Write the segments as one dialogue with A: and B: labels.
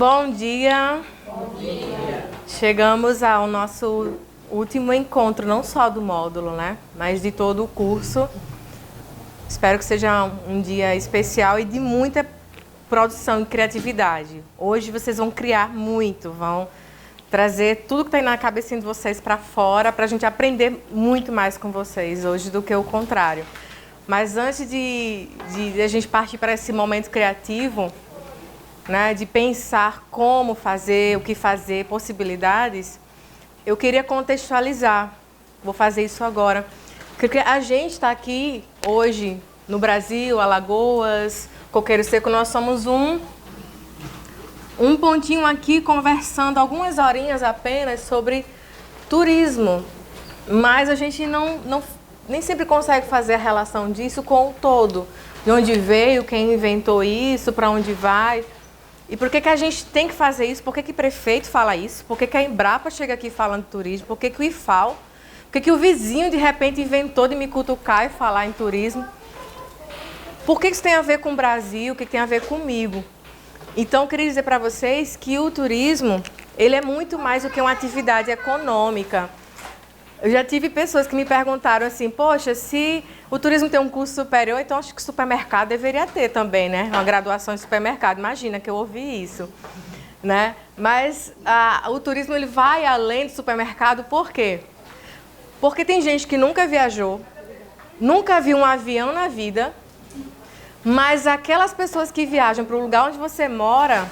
A: Bom dia.
B: Bom dia.
A: Chegamos ao nosso último encontro, não só do módulo, né? Mas de todo o curso. Espero que seja um dia especial e de muita produção e criatividade. Hoje vocês vão criar muito, vão trazer tudo que está aí na cabecinha de vocês para fora, para a gente aprender muito mais com vocês hoje do que o contrário. Mas antes de a gente partir para esse momento criativo, né, de pensar como fazer, o que fazer, possibilidades, eu queria contextualizar. Vou fazer isso agora. Porque a gente está aqui hoje no Brasil, Alagoas, Coqueiro Seco, nós somos um pontinho aqui conversando algumas horinhas apenas sobre turismo. Mas a gente nem sempre consegue fazer a relação disso com o todo. De onde veio, quem inventou isso, para onde vai. E por que a gente tem que fazer isso? Por que o prefeito fala isso? Por que a Embrapa chega aqui falando de turismo? Por que o IFAO? Por que o vizinho de repente inventou de me cutucar e falar em turismo? Por que isso tem a ver com o Brasil? O que tem a ver comigo? Então, eu queria dizer para vocês que o turismo, ele é muito mais do que uma atividade econômica. Eu já tive pessoas que me perguntaram assim, poxa, se o turismo tem um curso superior, então acho que o supermercado deveria ter também, né? Uma graduação em supermercado. Imagina que eu ouvi isso, né? Mas o turismo, ele vai além do supermercado, por quê? Porque tem gente que nunca viajou, nunca viu um avião na vida, mas aquelas pessoas que viajam para o lugar onde você mora,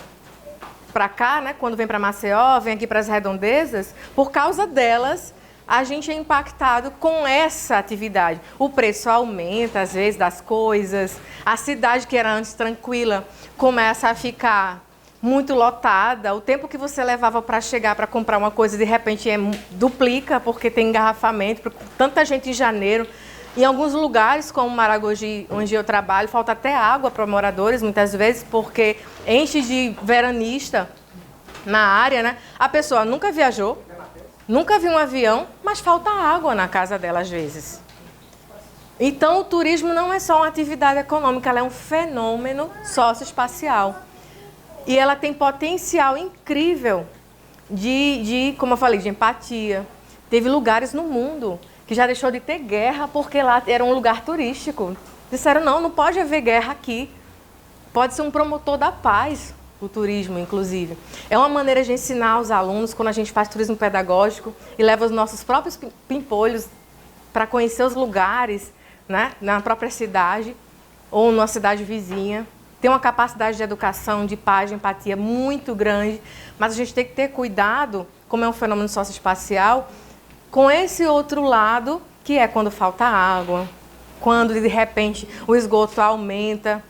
A: para cá, né? Quando vem para Maceió, vem aqui para as redondezas, por causa delas, a gente é impactado com essa atividade. O preço aumenta, às vezes, das coisas. A cidade, que era antes tranquila, começa a ficar muito lotada. O tempo que você levava para chegar para comprar uma coisa, de repente, duplica, porque tem engarrafamento. Tanta gente em janeiro. Em alguns lugares, como Maragogi, onde eu trabalho, falta até água para moradores, muitas vezes, porque enche de veranista na área, né? A pessoa nunca viajou, nunca viu um avião, mas falta água na casa dela às vezes. Então, o turismo não é só uma atividade econômica, ela é um fenômeno socioespacial. E ela tem potencial incrível como eu falei, de empatia. Teve lugares no mundo que já deixou de ter guerra porque lá era um lugar turístico. Disseram, não pode haver guerra aqui. Pode ser um promotor da paz. O turismo, inclusive. É uma maneira de ensinar os alunos, quando a gente faz turismo pedagógico e leva os nossos próprios pimpolhos para conhecer os lugares, né, na própria cidade ou numa cidade vizinha. Tem uma capacidade de educação, de paz, de empatia muito grande, mas a gente tem que ter cuidado, como é um fenômeno socioespacial, com esse outro lado, que é quando falta água, quando de repente o esgoto aumenta,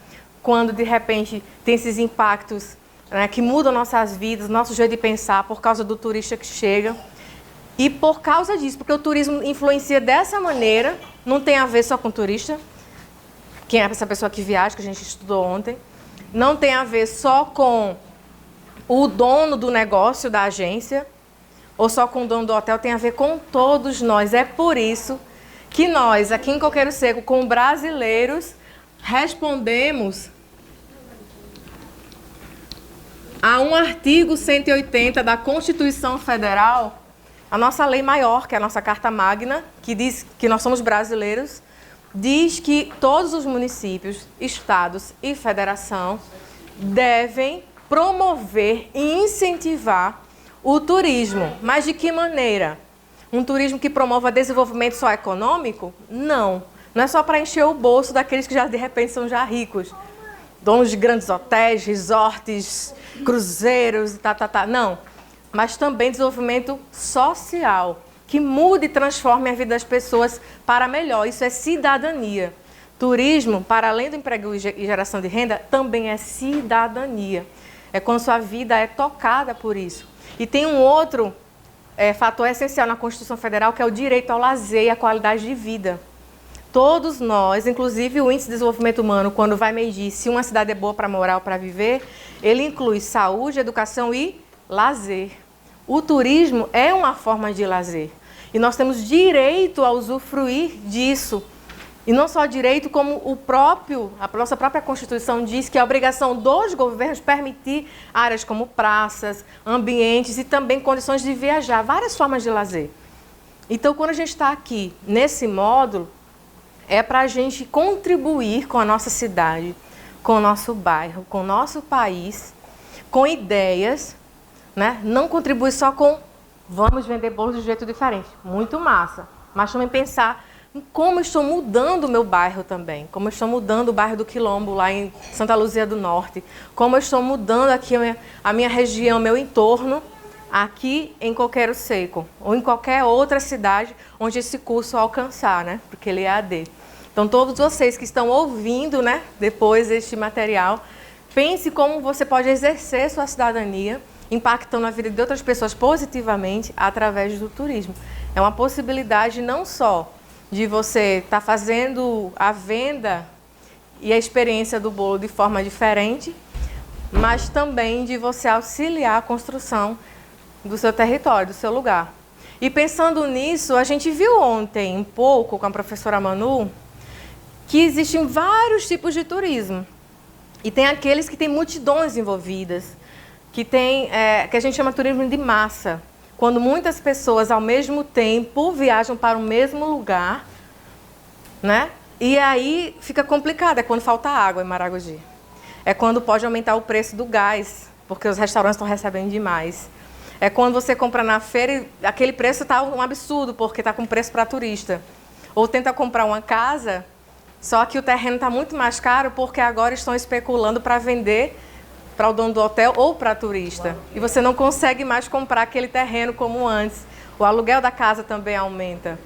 A: quando de repente tem esses impactos, né, que mudam nossas vidas, nosso jeito de pensar por causa do turista que chega. E por causa disso, porque o turismo influencia dessa maneira, não tem a ver só com o turista, quem é essa pessoa que viaja, que a gente estudou ontem, não tem a ver só com o dono do negócio, da agência, ou só com o dono do hotel, tem a ver com todos nós. É por isso que nós, aqui em Coqueiro Seco, com brasileiros, respondemos a um artigo 180 da Constituição Federal, a nossa lei maior, que é a nossa Carta Magna, que diz que nós somos brasileiros, diz que todos os municípios, estados e federação devem promover e incentivar o turismo. Mas de que maneira? Um turismo que promova desenvolvimento só econômico? Não. Não é só para encher o bolso daqueles que já de repente são já ricos. Donos de grandes hotéis, resorts, cruzeiros, Não. Mas também desenvolvimento social, que mude e transforme a vida das pessoas para melhor. Isso é cidadania. Turismo, para além do emprego e geração de renda, também é cidadania. É quando sua vida é tocada por isso. E tem um outro fator essencial na Constituição Federal, que é o direito ao lazer e à qualidade de vida. Todos nós, inclusive o Índice de Desenvolvimento Humano, quando vai medir se uma cidade é boa para morar ou para viver, ele inclui saúde, educação e lazer. O turismo é uma forma de lazer. E nós temos direito a usufruir disso. E não só direito, como a nossa própria Constituição diz que é a obrigação dos governos permitir áreas como praças, ambientes e também condições de viajar, várias formas de lazer. Então, quando a gente está aqui nesse módulo, é para a gente contribuir com a nossa cidade, com o nosso bairro, com o nosso país, com ideias, né? Não contribuir só com vamos vender bolos de um jeito diferente. Muito massa. Mas também pensar em como eu estou mudando o meu bairro também. Como eu estou mudando o bairro do Quilombo, lá em Santa Luzia do Norte. Como eu estou mudando aqui a minha região, o meu entorno, aqui em Coqueiro Seco. Ou em qualquer outra cidade onde esse curso alcançar, né? Porque ele é AD. Então, todos vocês que estão ouvindo, né, depois deste material, pense como você pode exercer sua cidadania, impactando a vida de outras pessoas positivamente através do turismo. É uma possibilidade não só de você estar fazendo a venda e a experiência do bolo de forma diferente, mas também de você auxiliar a construção do seu território, do seu lugar. E pensando nisso, a gente viu ontem um pouco com a professora Manu que existem vários tipos de turismo. E tem aqueles que têm multidões envolvidas, que a gente chama de turismo de massa, quando muitas pessoas ao mesmo tempo viajam para o mesmo lugar, né? E aí fica complicado, é quando falta água em Maragogi. É quando pode aumentar o preço do gás, porque os restaurantes estão recebendo demais. É quando você compra na feira e aquele preço está um absurdo, porque está com preço para turista. Ou tenta comprar uma casa, só que o terreno está muito mais caro porque agora estão especulando para vender para o dono do hotel ou para turista. E você não consegue mais comprar aquele terreno como antes. O aluguel da casa também aumenta,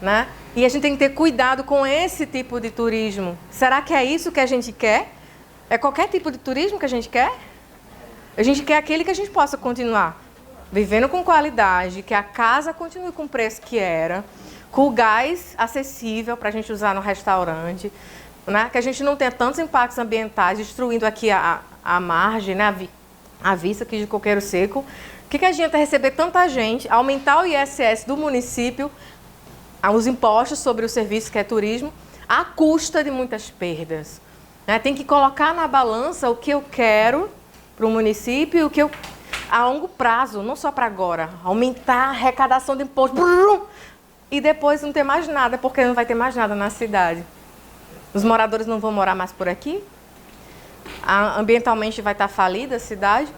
A: né? E a gente tem que ter cuidado com esse tipo de turismo. Será que é isso que a gente quer? É qualquer tipo de turismo que a gente quer? A gente quer aquele que a gente possa continuar vivendo com qualidade, que a casa continue com o preço que era, com o gás acessível para a gente usar no restaurante, né? Que a gente não tenha tantos impactos ambientais, destruindo aqui a margem, né? A vista aqui de Coqueiro Seco. O que adianta receber tanta gente, aumentar o ISS do município, os impostos sobre o serviço que é turismo, à custa de muitas perdas, né? Tem que colocar na balança o que eu quero para o município e o que eu, a longo prazo, não só para agora, aumentar a arrecadação de imposto, e depois não ter mais nada, porque não vai ter mais nada na cidade. Os moradores não vão morar mais por aqui, ambientalmente vai estar falida a cidade.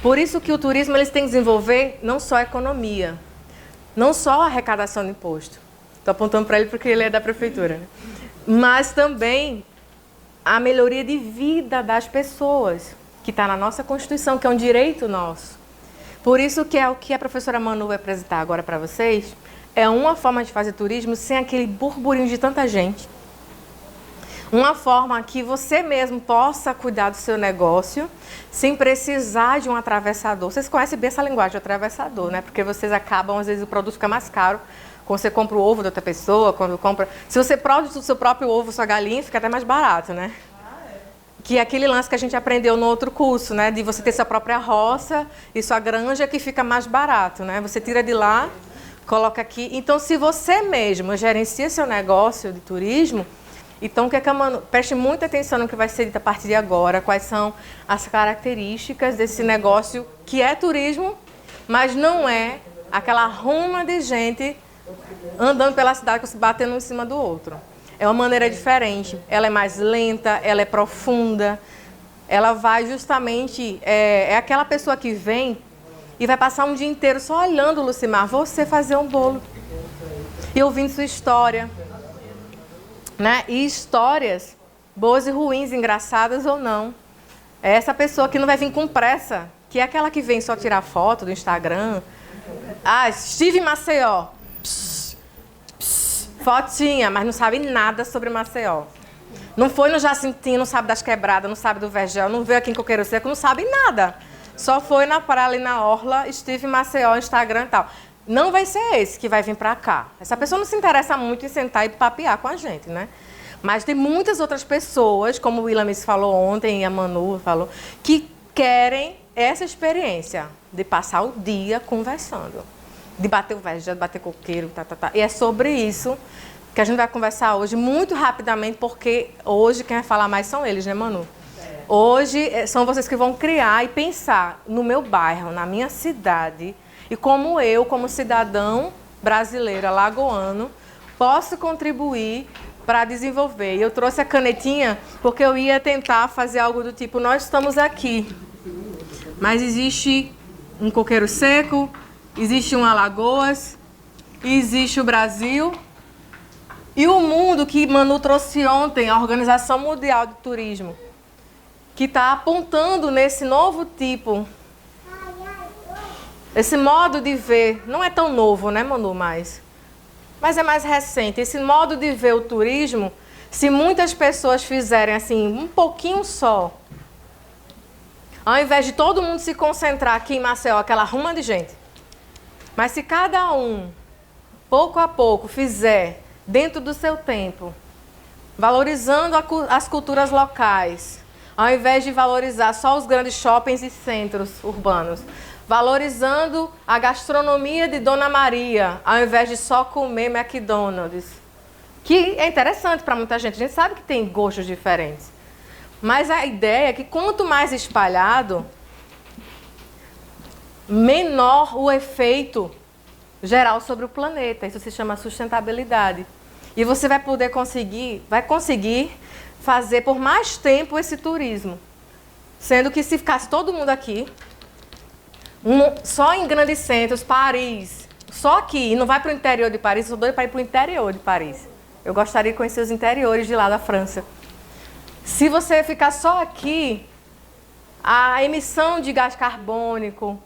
A: Por isso que o turismo eles têm que desenvolver não só a economia, não só a arrecadação de imposto. Estou apontando para ele porque ele é da prefeitura, né? Mas também a melhoria de vida das pessoas, que está na nossa Constituição, que é um direito nosso. Por isso que é o que a professora Manu vai apresentar agora para vocês, é uma forma de fazer turismo sem aquele burburinho de tanta gente. Uma forma que você mesmo possa cuidar do seu negócio sem precisar de um atravessador. Vocês conhecem bem essa linguagem de atravessador, né? Porque vocês acabam, às vezes o produto fica mais caro quando você compra o ovo de outra pessoa, quando compra... Se você produz o seu próprio ovo, sua galinha, fica até mais barato, né? Que é aquele lance que a gente aprendeu no outro curso, né? De você ter sua própria roça e sua granja, que fica mais barato, né? Você tira de lá, coloca aqui. Então, se você mesmo gerencia seu negócio de turismo, então, preste muita atenção no que vai ser dito a partir de agora, quais são as características desse negócio que é turismo, mas não é aquela ruma de gente andando pela cidade, se batendo um em cima do outro. É uma maneira diferente, ela é mais lenta, ela é profunda, ela vai justamente, é aquela pessoa que vem e vai passar um dia inteiro só olhando, Lucimar, você fazer um bolo e ouvindo sua história. Né? E histórias boas e ruins, engraçadas ou não. É essa pessoa que não vai vir com pressa, que é aquela que vem só tirar foto do Instagram. Ah, estive em Maceió. Pss, pss, fotinha, mas não sabe nada sobre Maceió. Não foi no Jacintinho, não sabe das quebradas, não sabe do Vergel, não veio aqui em Coqueiro Seco, não sabe nada. Só foi na praia ali na Orla, estive em Maceió, Instagram e tal. Não vai ser esse que vai vir para cá. Essa pessoa não se interessa muito em sentar e papear com a gente, né? Mas tem muitas outras pessoas, como o Ilamis falou ontem e a Manu falou, que querem essa experiência de passar o dia conversando, de bater o verbo, de bater coqueiro, tá. E é sobre isso que a gente vai conversar hoje muito rapidamente, porque hoje quem vai falar mais são eles, né, Manu? Hoje são vocês que vão criar e pensar no meu bairro, na minha cidade, e como eu, como cidadão brasileiro, alagoano, posso contribuir para desenvolver. E eu trouxe a canetinha porque eu ia tentar fazer algo do tipo, nós estamos aqui, mas existe um Coqueiro Seco, existe um Alagoas, existe o Brasil e o mundo que Manu trouxe ontem, a Organização Mundial de Turismo, que está apontando nesse novo tipo, esse modo de ver. Não é tão novo, né, Manu, mas é mais recente. Esse modo de ver o turismo, se muitas pessoas fizerem assim, um pouquinho só, ao invés de todo mundo se concentrar aqui em Maceió, aquela ruma de gente, mas se cada um, pouco a pouco, fizer dentro do seu tempo, valorizando as culturas locais, ao invés de valorizar só os grandes shoppings e centros urbanos, valorizando a gastronomia de Dona Maria, ao invés de só comer McDonald's, que é interessante para muita gente. A gente sabe que tem gostos diferentes, mas a ideia é que quanto mais espalhado, menor o efeito geral sobre o planeta. Isso se chama sustentabilidade. E você vai poder conseguir fazer por mais tempo esse turismo. Sendo que se ficasse todo mundo aqui, só em grandes centros, Paris, só aqui, e não vai para o interior de Paris, eu sou doida para ir para o interior de Paris. Eu gostaria de conhecer os interiores de lá da França. Se você ficar só aqui, a emissão de gás carbônico,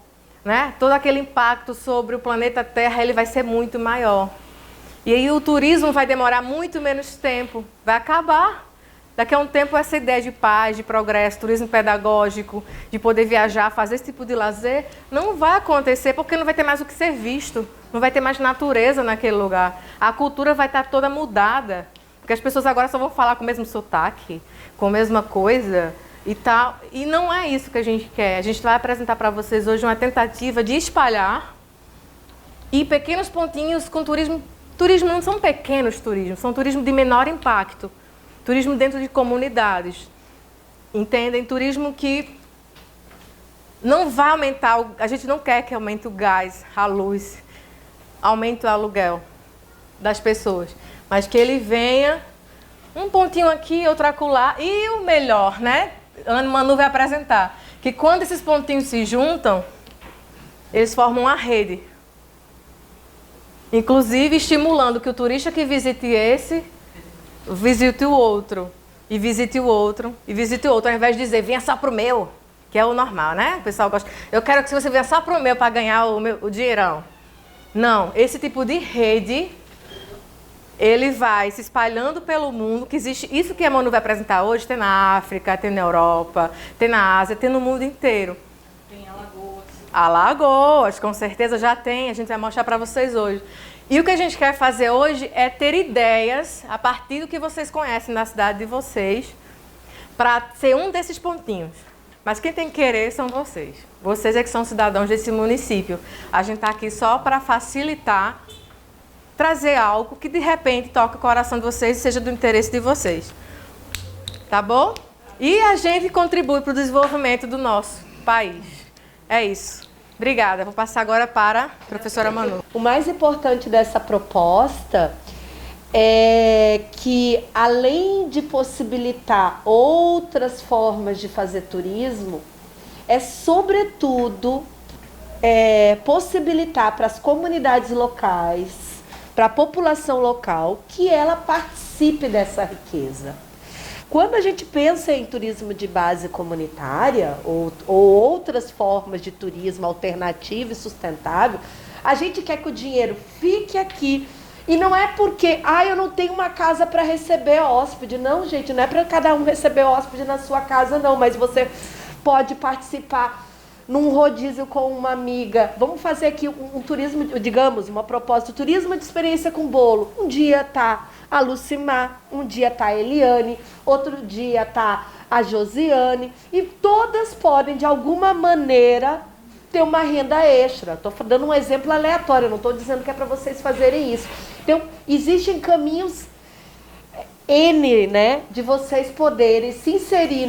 A: né, todo aquele impacto sobre o planeta Terra, ele vai ser muito maior. E aí o turismo vai demorar muito menos tempo, vai acabar. Daqui a um tempo essa ideia de paz, de progresso, turismo pedagógico, de poder viajar, fazer esse tipo de lazer, não vai acontecer porque não vai ter mais o que ser visto, não vai ter mais natureza naquele lugar. A cultura vai estar toda mudada, porque as pessoas agora só vão falar com o mesmo sotaque, com a mesma coisa e tal. E não é isso que a gente quer. A gente vai apresentar para vocês hoje uma tentativa de espalhar e pequenos pontinhos com turismo. Turismo não são pequenos turismos, são turismo de menor impacto. Turismo dentro de comunidades, entendem? Turismo que não vai aumentar, a gente não quer que aumente o gás, a luz, aumente o aluguel das pessoas, mas que ele venha um pontinho aqui, outro acolá, e o melhor, né? A Manu vai apresentar, que quando esses pontinhos se juntam, eles formam uma rede, inclusive estimulando que o turista que visite esse visite o outro, e visite o outro, e visite o outro, ao invés de dizer, venha só pro meu, que é o normal, né? O pessoal gosta, eu quero que você venha só pro meu para ganhar o dinheirão. Não, esse tipo de rede, ele vai se espalhando pelo mundo, que existe, isso que a Manu vai apresentar hoje, tem na África, tem na Europa, tem na Ásia, tem no mundo inteiro.
B: Tem Alagoas.
A: Alagoas, com certeza já tem, a gente vai mostrar para vocês hoje. E o que a gente quer fazer hoje é ter ideias, a partir do que vocês conhecem na cidade de vocês, para ser um desses pontinhos. Mas quem tem que querer são vocês. Vocês é que são cidadãos desse município. A gente está aqui só para facilitar, trazer algo que de repente toque o coração de vocês e seja do interesse de vocês. Tá bom? E a gente contribui para o desenvolvimento do nosso país. É isso. Obrigada. Vou passar agora para a professora Manu.
C: O mais importante dessa proposta é que, além de possibilitar outras formas de fazer turismo, é, sobretudo, possibilitar para as comunidades locais, para a população local, que ela participe dessa riqueza. Quando a gente pensa em turismo de base comunitária ou outras formas de turismo alternativo e sustentável, a gente quer que o dinheiro fique aqui. E não é porque, eu não tenho uma casa para receber hóspede. Não, gente, não é para cada um receber hóspede na sua casa, não. Mas você pode participar num rodízio com uma amiga. Vamos fazer aqui um turismo, digamos, uma proposta, turismo de experiência com bolo. Um dia tá a Lucimar, um dia tá a Eliane, outro dia tá a Josiane, e todas podem, de alguma maneira, ter uma renda extra. Estou dando um exemplo aleatório, não estou dizendo que é para vocês fazerem isso. Então, existem caminhos N, né, de vocês poderem se inserir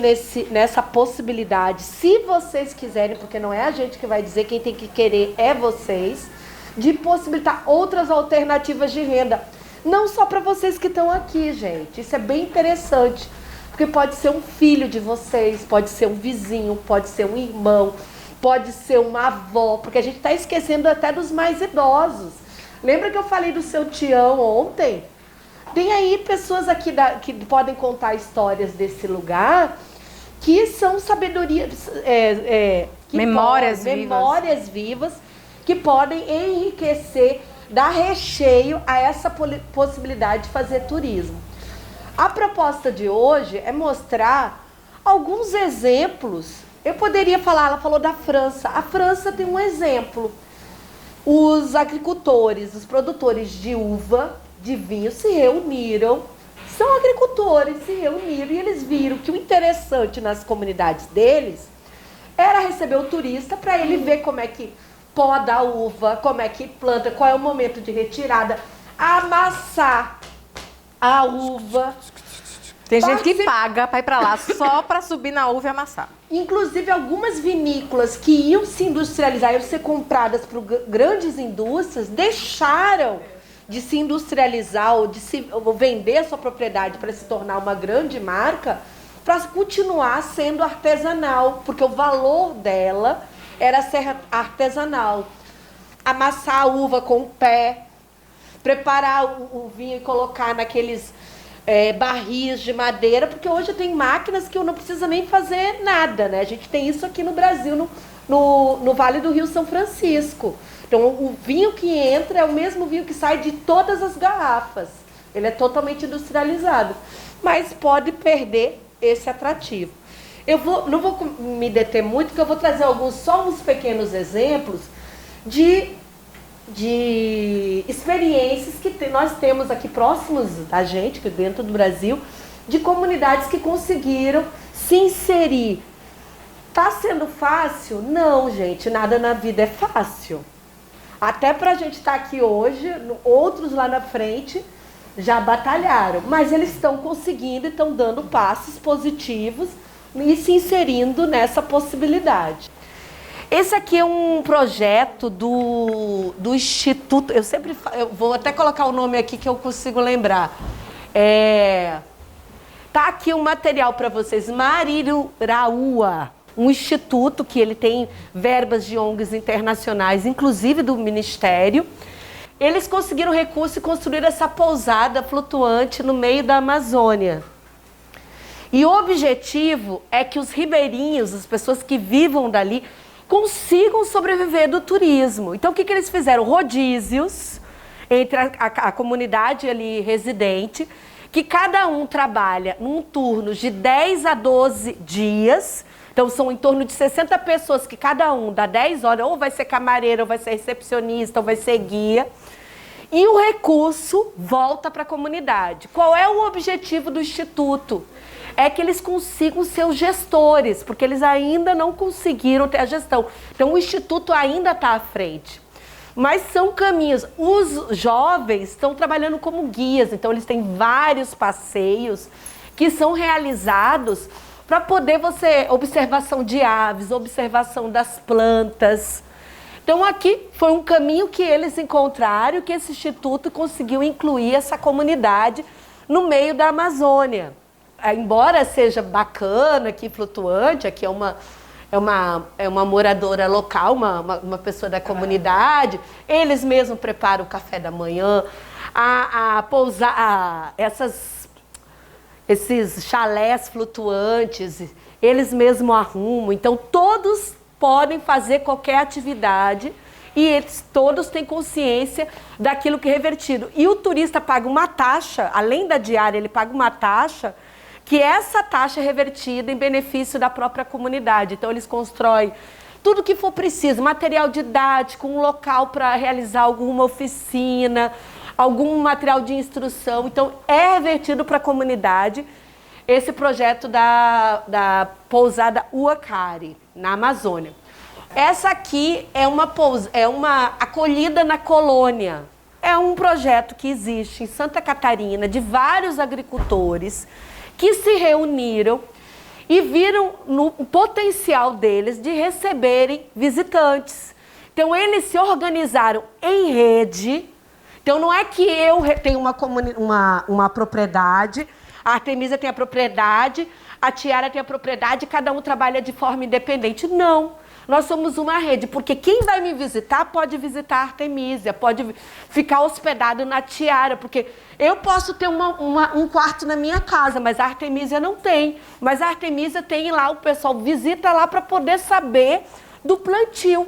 C: nessa possibilidade, se vocês quiserem, porque não é a gente que vai dizer, quem tem que querer é vocês, de possibilitar outras alternativas de renda. Não só para vocês que estão aqui, gente. Isso é bem interessante. Porque pode ser um filho de vocês, pode ser um vizinho, pode ser um irmão, pode ser uma avó, porque a gente está esquecendo até dos mais idosos. Lembra que eu falei do seu Tião ontem? Tem aí pessoas aqui que podem contar histórias desse lugar que são sabedorias, memórias vivas que podem enriquecer, dar recheio a essa possibilidade de fazer turismo. A proposta de hoje é mostrar alguns exemplos. Eu poderia falar, ela falou da França. A França tem um exemplo. Os agricultores, os produtores de uva, de vinho, se reuniram. São agricultores, se reuniram e eles viram que o interessante nas comunidades deles era receber o turista para ele ver como é que poda a uva, como é que planta, qual é o momento de retirada, amassar a uva.
A: Tem gente que paga para ir para lá só para subir na uva e amassar.
C: Inclusive, algumas vinícolas que iam se industrializar, iam ser compradas por grandes indústrias, deixaram de se industrializar ou vender a sua propriedade para se tornar uma grande marca, para continuar sendo artesanal, porque o valor dela era ser artesanal. Amassar a uva com o pé, preparar o vinho e colocar naqueles barris de madeira, porque hoje tem máquinas que eu não precisa nem fazer nada, né? A gente tem isso aqui no Brasil, no Vale do Rio São Francisco. Então, o vinho que entra é o mesmo vinho que sai de todas as garrafas. Ele é totalmente industrializado, mas pode perder esse atrativo. Não vou me deter muito, porque eu vou trazer só uns pequenos exemplos de experiências que nós temos aqui próximos da gente, que dentro do Brasil, de comunidades que conseguiram se inserir. Tá sendo fácil? Não, gente, nada na vida é fácil. Até pra gente estar aqui hoje, outros lá na frente já batalharam, mas eles estão conseguindo e estão dando passos positivos e se inserindo nessa possibilidade. Esse aqui é um projeto do Instituto, eu vou até colocar o nome aqui que eu consigo lembrar. Tá aqui um material para vocês, Mariruraúa, um instituto que ele tem verbas de ONGs internacionais, inclusive do Ministério. Eles conseguiram recurso e construíram essa pousada flutuante no meio da Amazônia. E o objetivo é que os ribeirinhos, as pessoas que vivam dali, consigam sobreviver do turismo. Então, o que eles fizeram? Rodízios entre a comunidade ali residente, que cada um trabalha num turno de 10 a 12 dias. Então, são em torno de 60 pessoas que cada um dá 10 horas, ou vai ser camareiro, ou vai ser recepcionista, ou vai ser guia. E o recurso volta para a comunidade. Qual é o objetivo do Instituto? É que eles consigam ser os gestores, porque eles ainda não conseguiram ter a gestão. Então, o Instituto ainda está à frente. Mas são caminhos. Os jovens estão trabalhando como guias, então eles têm vários passeios que são realizados para poder observação de aves, observação das plantas. Então, aqui foi um caminho que eles encontraram, que esse instituto conseguiu incluir essa comunidade no meio da Amazônia. Embora seja bacana aqui, flutuante, aqui é uma moradora local, uma pessoa da comunidade, eles mesmos preparam o café da manhã, esses chalés flutuantes, eles mesmos arrumam, então todos podem fazer qualquer atividade e eles todos têm consciência daquilo que é revertido. E o turista paga uma taxa, além da diária, ele paga uma taxa, que essa taxa é revertida em benefício da própria comunidade. Então, eles constroem tudo que for preciso, material didático, um local para realizar alguma oficina, algum material de instrução. Então, é revertido para a comunidade esse projeto da pousada Uacari, na Amazônia. Essa aqui é uma acolhida na colônia. É um projeto que existe em Santa Catarina, de vários agricultores que se reuniram e viram no potencial deles de receberem visitantes. Então, eles se organizaram em rede. Então, não é que eu tenho uma propriedade, a Artemisia tem a propriedade, a Tiara tem a propriedade, cada um trabalha de forma independente. Não. Nós somos uma rede, porque quem vai me visitar pode visitar a Artemisia, pode ficar hospedado na Tiara, porque eu posso ter um quarto na minha casa, mas a Artemisia não tem. Mas a Artemisia tem lá, o pessoal visita lá para poder saber do plantio.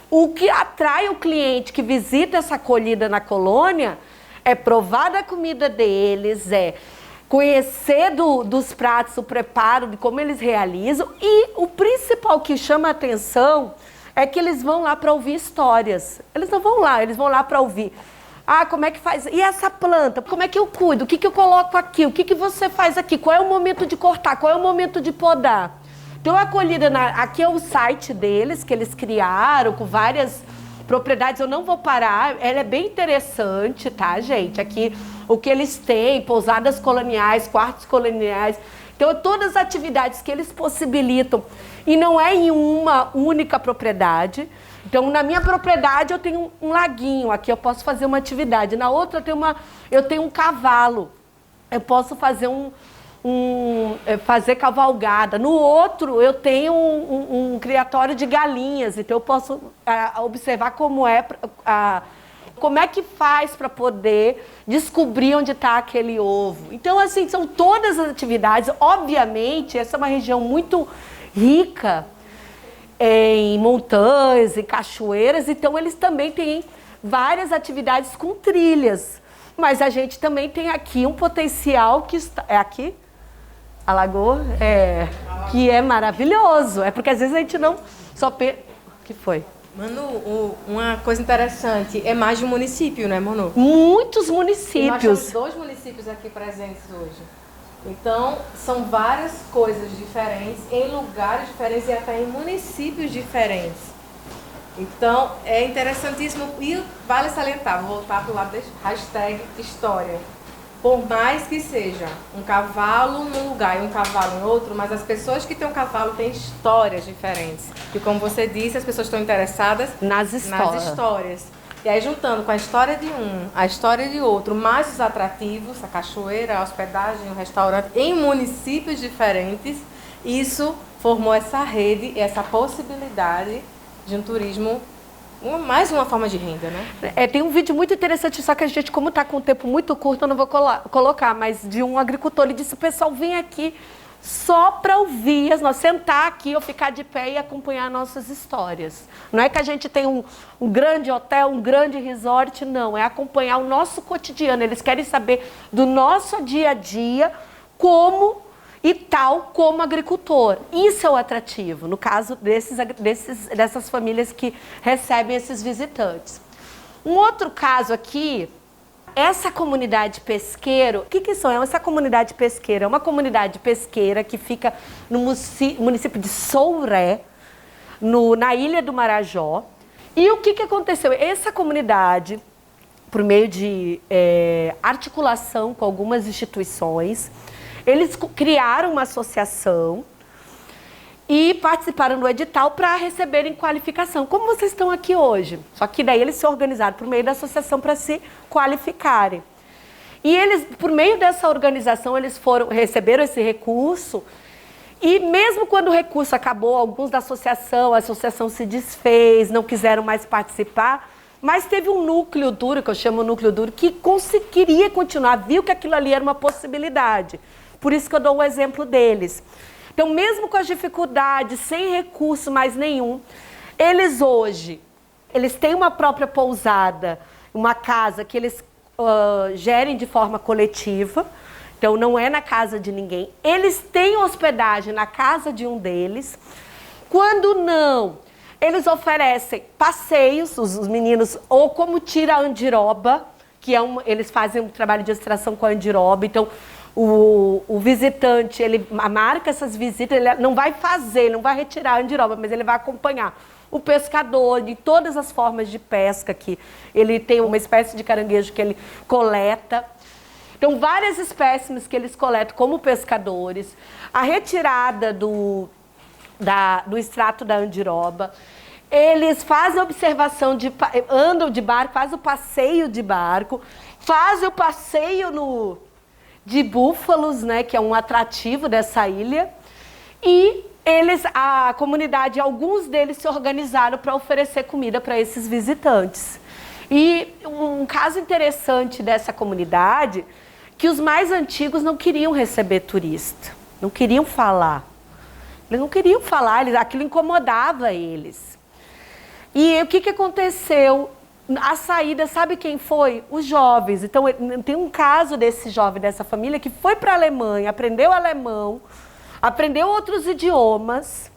C: O que atrai o cliente que visita essa acolhida na colônia é provar da comida deles, é conhecer dos pratos, o preparo, de como eles realizam. E o principal que chama a atenção é que eles vão lá para ouvir histórias. Eles não vão lá, eles vão lá para ouvir. Ah, como é que faz? E essa planta? Como é que eu cuido? O que eu coloco aqui? O que você faz aqui? Qual é o momento de cortar? Qual é o momento de podar? Então, a acolhida, aqui é o site deles, que eles criaram, com várias propriedades. Eu não vou parar, ela é bem interessante, tá, gente? Aqui, o que eles têm, pousadas coloniais, quartos coloniais. Então, todas as atividades que eles possibilitam. E não é em uma única propriedade. Então, na minha propriedade, eu tenho um laguinho. Aqui eu posso fazer uma atividade. Na outra, eu tenho um cavalo. Eu posso fazer fazer cavalgada. No outro, eu tenho um criatório de galinhas. Então, eu posso observar como é que faz para poder descobrir onde está aquele ovo. Então, assim, são todas as atividades. Obviamente, essa é uma região muito rica em montanhas, em cachoeiras. Então, eles também têm várias atividades com trilhas. Mas a gente também tem aqui um potencial que está... É aqui? A lagoa? Que é maravilhoso. É porque às vezes a gente não só... O que foi?
A: Manu, uma coisa interessante, é mais de um município, né, Manu?
C: Muitos municípios.
A: E nós temos 2 municípios aqui presentes hoje. Então, são várias coisas diferentes, em lugares diferentes e até em municípios diferentes. Então, é interessantíssimo e vale salientar, vou voltar para o lado da hashtag história. Por mais que seja um cavalo num lugar e um cavalo em outro, mas as pessoas que têm um cavalo têm histórias diferentes. E como você disse, as pessoas estão interessadas nas histórias. E aí, juntando com a história de um, a história de outro, mais os atrativos, a cachoeira, a hospedagem, o restaurante, em municípios diferentes, isso formou essa rede, essa possibilidade de um turismo, mais uma forma de renda, né?
C: Tem um vídeo muito interessante, só que a gente, como está com um tempo muito curto, eu não vou colocar, mas de um agricultor, ele disse, o pessoal vem aqui só para ouvir, sentar aqui ou ficar de pé e acompanhar nossas histórias. Não é que a gente tem um grande hotel, um grande resort, não. É acompanhar o nosso cotidiano. Eles querem saber do nosso dia a dia como agricultor. Isso é o atrativo, no caso dessas famílias que recebem esses visitantes. Um outro caso aqui... Essa comunidade pesqueira, o que são? Essa comunidade pesqueira é uma comunidade pesqueira que fica no município de Souré, na Ilha do Marajó. E o que aconteceu? Essa comunidade, por meio de articulação com algumas instituições, eles criaram uma associação e participaram do edital para receberem qualificação, como vocês estão aqui hoje. Só que daí eles se organizaram por meio da associação para se qualificarem. E eles, por meio dessa organização, eles receberam esse recurso, e mesmo quando o recurso acabou, alguns da associação, a associação se desfez, não quiseram mais participar, mas teve um núcleo duro, que eu chamo núcleo duro, que queria continuar, viu que aquilo ali era uma possibilidade. Por isso que eu dou o exemplo deles. Então, mesmo com as dificuldades, sem recurso mais nenhum, eles têm uma própria pousada, uma casa que eles gerem de forma coletiva, então não é na casa de ninguém. Eles têm hospedagem na casa de um deles. Quando não, eles oferecem passeios, os meninos, ou como tira a andiroba, que eles fazem um trabalho de extração com a andiroba, então... O visitante, ele marca essas visitas, ele não vai retirar a andiroba, mas ele vai acompanhar o pescador, de todas as formas de pesca que ele tem uma espécie de caranguejo que ele coleta. Então, várias espécimes que eles coletam como pescadores, a retirada do extrato da andiroba, eles fazem a observação, andam de barco, fazem o passeio de barco, fazem o passeio de búfalos, né, que é um atrativo dessa ilha, e a comunidade, alguns deles se organizaram para oferecer comida para esses visitantes. E um caso interessante dessa comunidade, que os mais antigos não queriam receber turista, não queriam falar. Eles não queriam falar, aquilo incomodava eles. E o que aconteceu? A saída, sabe quem foi? Os jovens. Então, tem um caso desse jovem, dessa família, que foi para a Alemanha, aprendeu alemão, aprendeu outros idiomas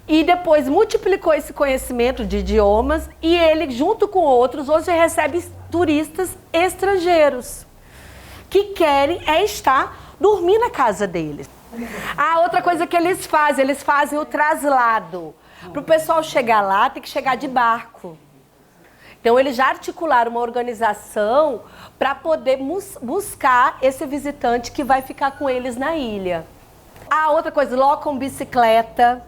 C: e depois multiplicou esse conhecimento de idiomas e ele, junto com outros, hoje recebe turistas estrangeiros que querem dormir na casa deles. Outra coisa que eles fazem o traslado. Para o pessoal chegar lá, tem que chegar de barco. Então, eles já articularam uma organização para poder buscar esse visitante que vai ficar com eles na ilha. Outra coisa, locam bicicleta.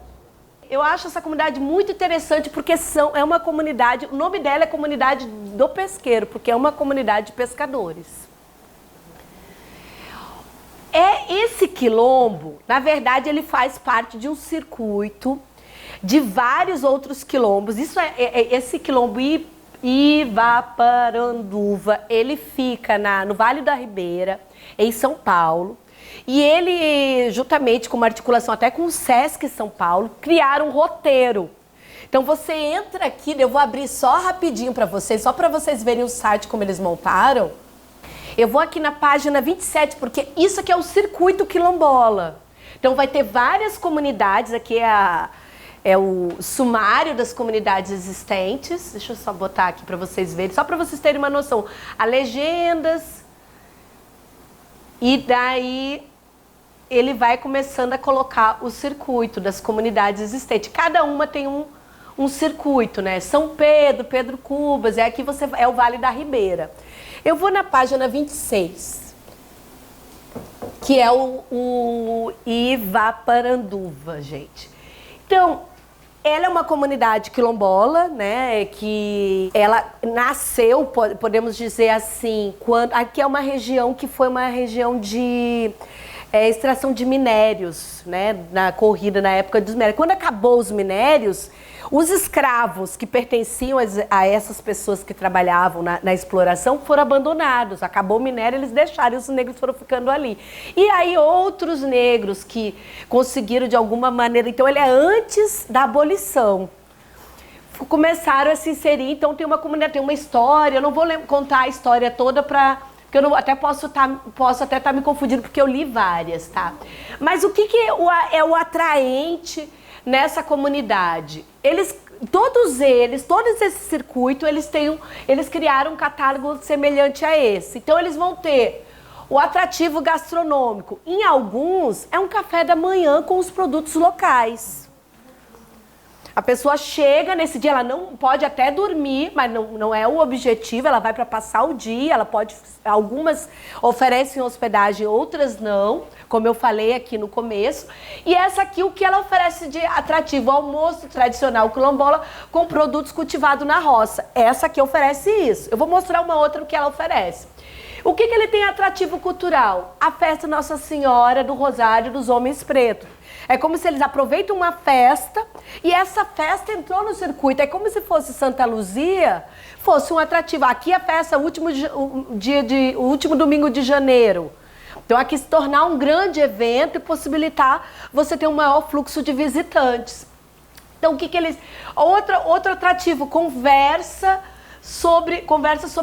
C: Eu acho essa comunidade muito interessante porque é uma comunidade, o nome dela é Comunidade do Pesqueiro, porque é uma comunidade de pescadores. Esse quilombo, na verdade, ele faz parte de um circuito de vários outros quilombos. Esse quilombo Ivaparanduva, ele fica no Vale da Ribeira, em São Paulo. E ele, juntamente com uma articulação até com o Sesc São Paulo, criaram um roteiro. Então você entra aqui, eu vou abrir só rapidinho para vocês, só para vocês verem o site como eles montaram. Eu vou aqui na página 27, porque isso aqui é o circuito quilombola. Então vai ter várias comunidades, aqui é o sumário das comunidades existentes. Deixa eu só botar aqui para vocês verem, só para vocês terem uma noção. Há legendas, e daí ele vai começando a colocar o circuito das comunidades existentes. Cada uma tem um circuito, né? São Pedro, Pedro Cubas, aqui é o Vale da Ribeira. Eu vou na página 26, que é o Ivaparanduva, gente. Então, ela é uma comunidade quilombola, né, que ela nasceu, podemos dizer assim, aqui é uma região que foi uma região de extração de minérios, né, na corrida, na época dos minérios. Quando acabou os minérios, os escravos que pertenciam a essas pessoas que trabalhavam na exploração foram abandonados. Acabou o minério, eles deixaram e os negros foram ficando ali. E aí outros negros que conseguiram de alguma maneira... Então ele é antes da abolição. Começaram a se inserir, então tem uma comunidade, tem uma história. Eu não vou contar a história toda porque eu até posso até estar me confundindo, porque eu li várias, tá? Mas o que é o atraente nessa comunidade? Todo esse circuito, eles criaram um catálogo semelhante a esse. Então, eles vão ter o atrativo gastronômico. Em alguns, é um café da manhã com os produtos locais. A pessoa chega nesse dia, ela não pode até dormir, mas não é o objetivo, ela vai para passar o dia, algumas oferecem hospedagem, outras não, como eu falei aqui no começo. E essa aqui, o que ela oferece de atrativo? Almoço tradicional quilombola com produtos cultivados na roça. Essa aqui oferece isso. Eu vou mostrar uma outra que ela oferece. O que ele tem atrativo cultural? A festa Nossa Senhora do Rosário dos Homens Pretos. É como se eles aproveitam uma festa e essa festa entrou no circuito. É como se fosse Santa Luzia, fosse um atrativo. Aqui a festa, o último domingo de janeiro. Então aqui se tornar um grande evento e possibilitar você ter um maior fluxo de visitantes. Então o que eles... Outro atrativo, conversa sobre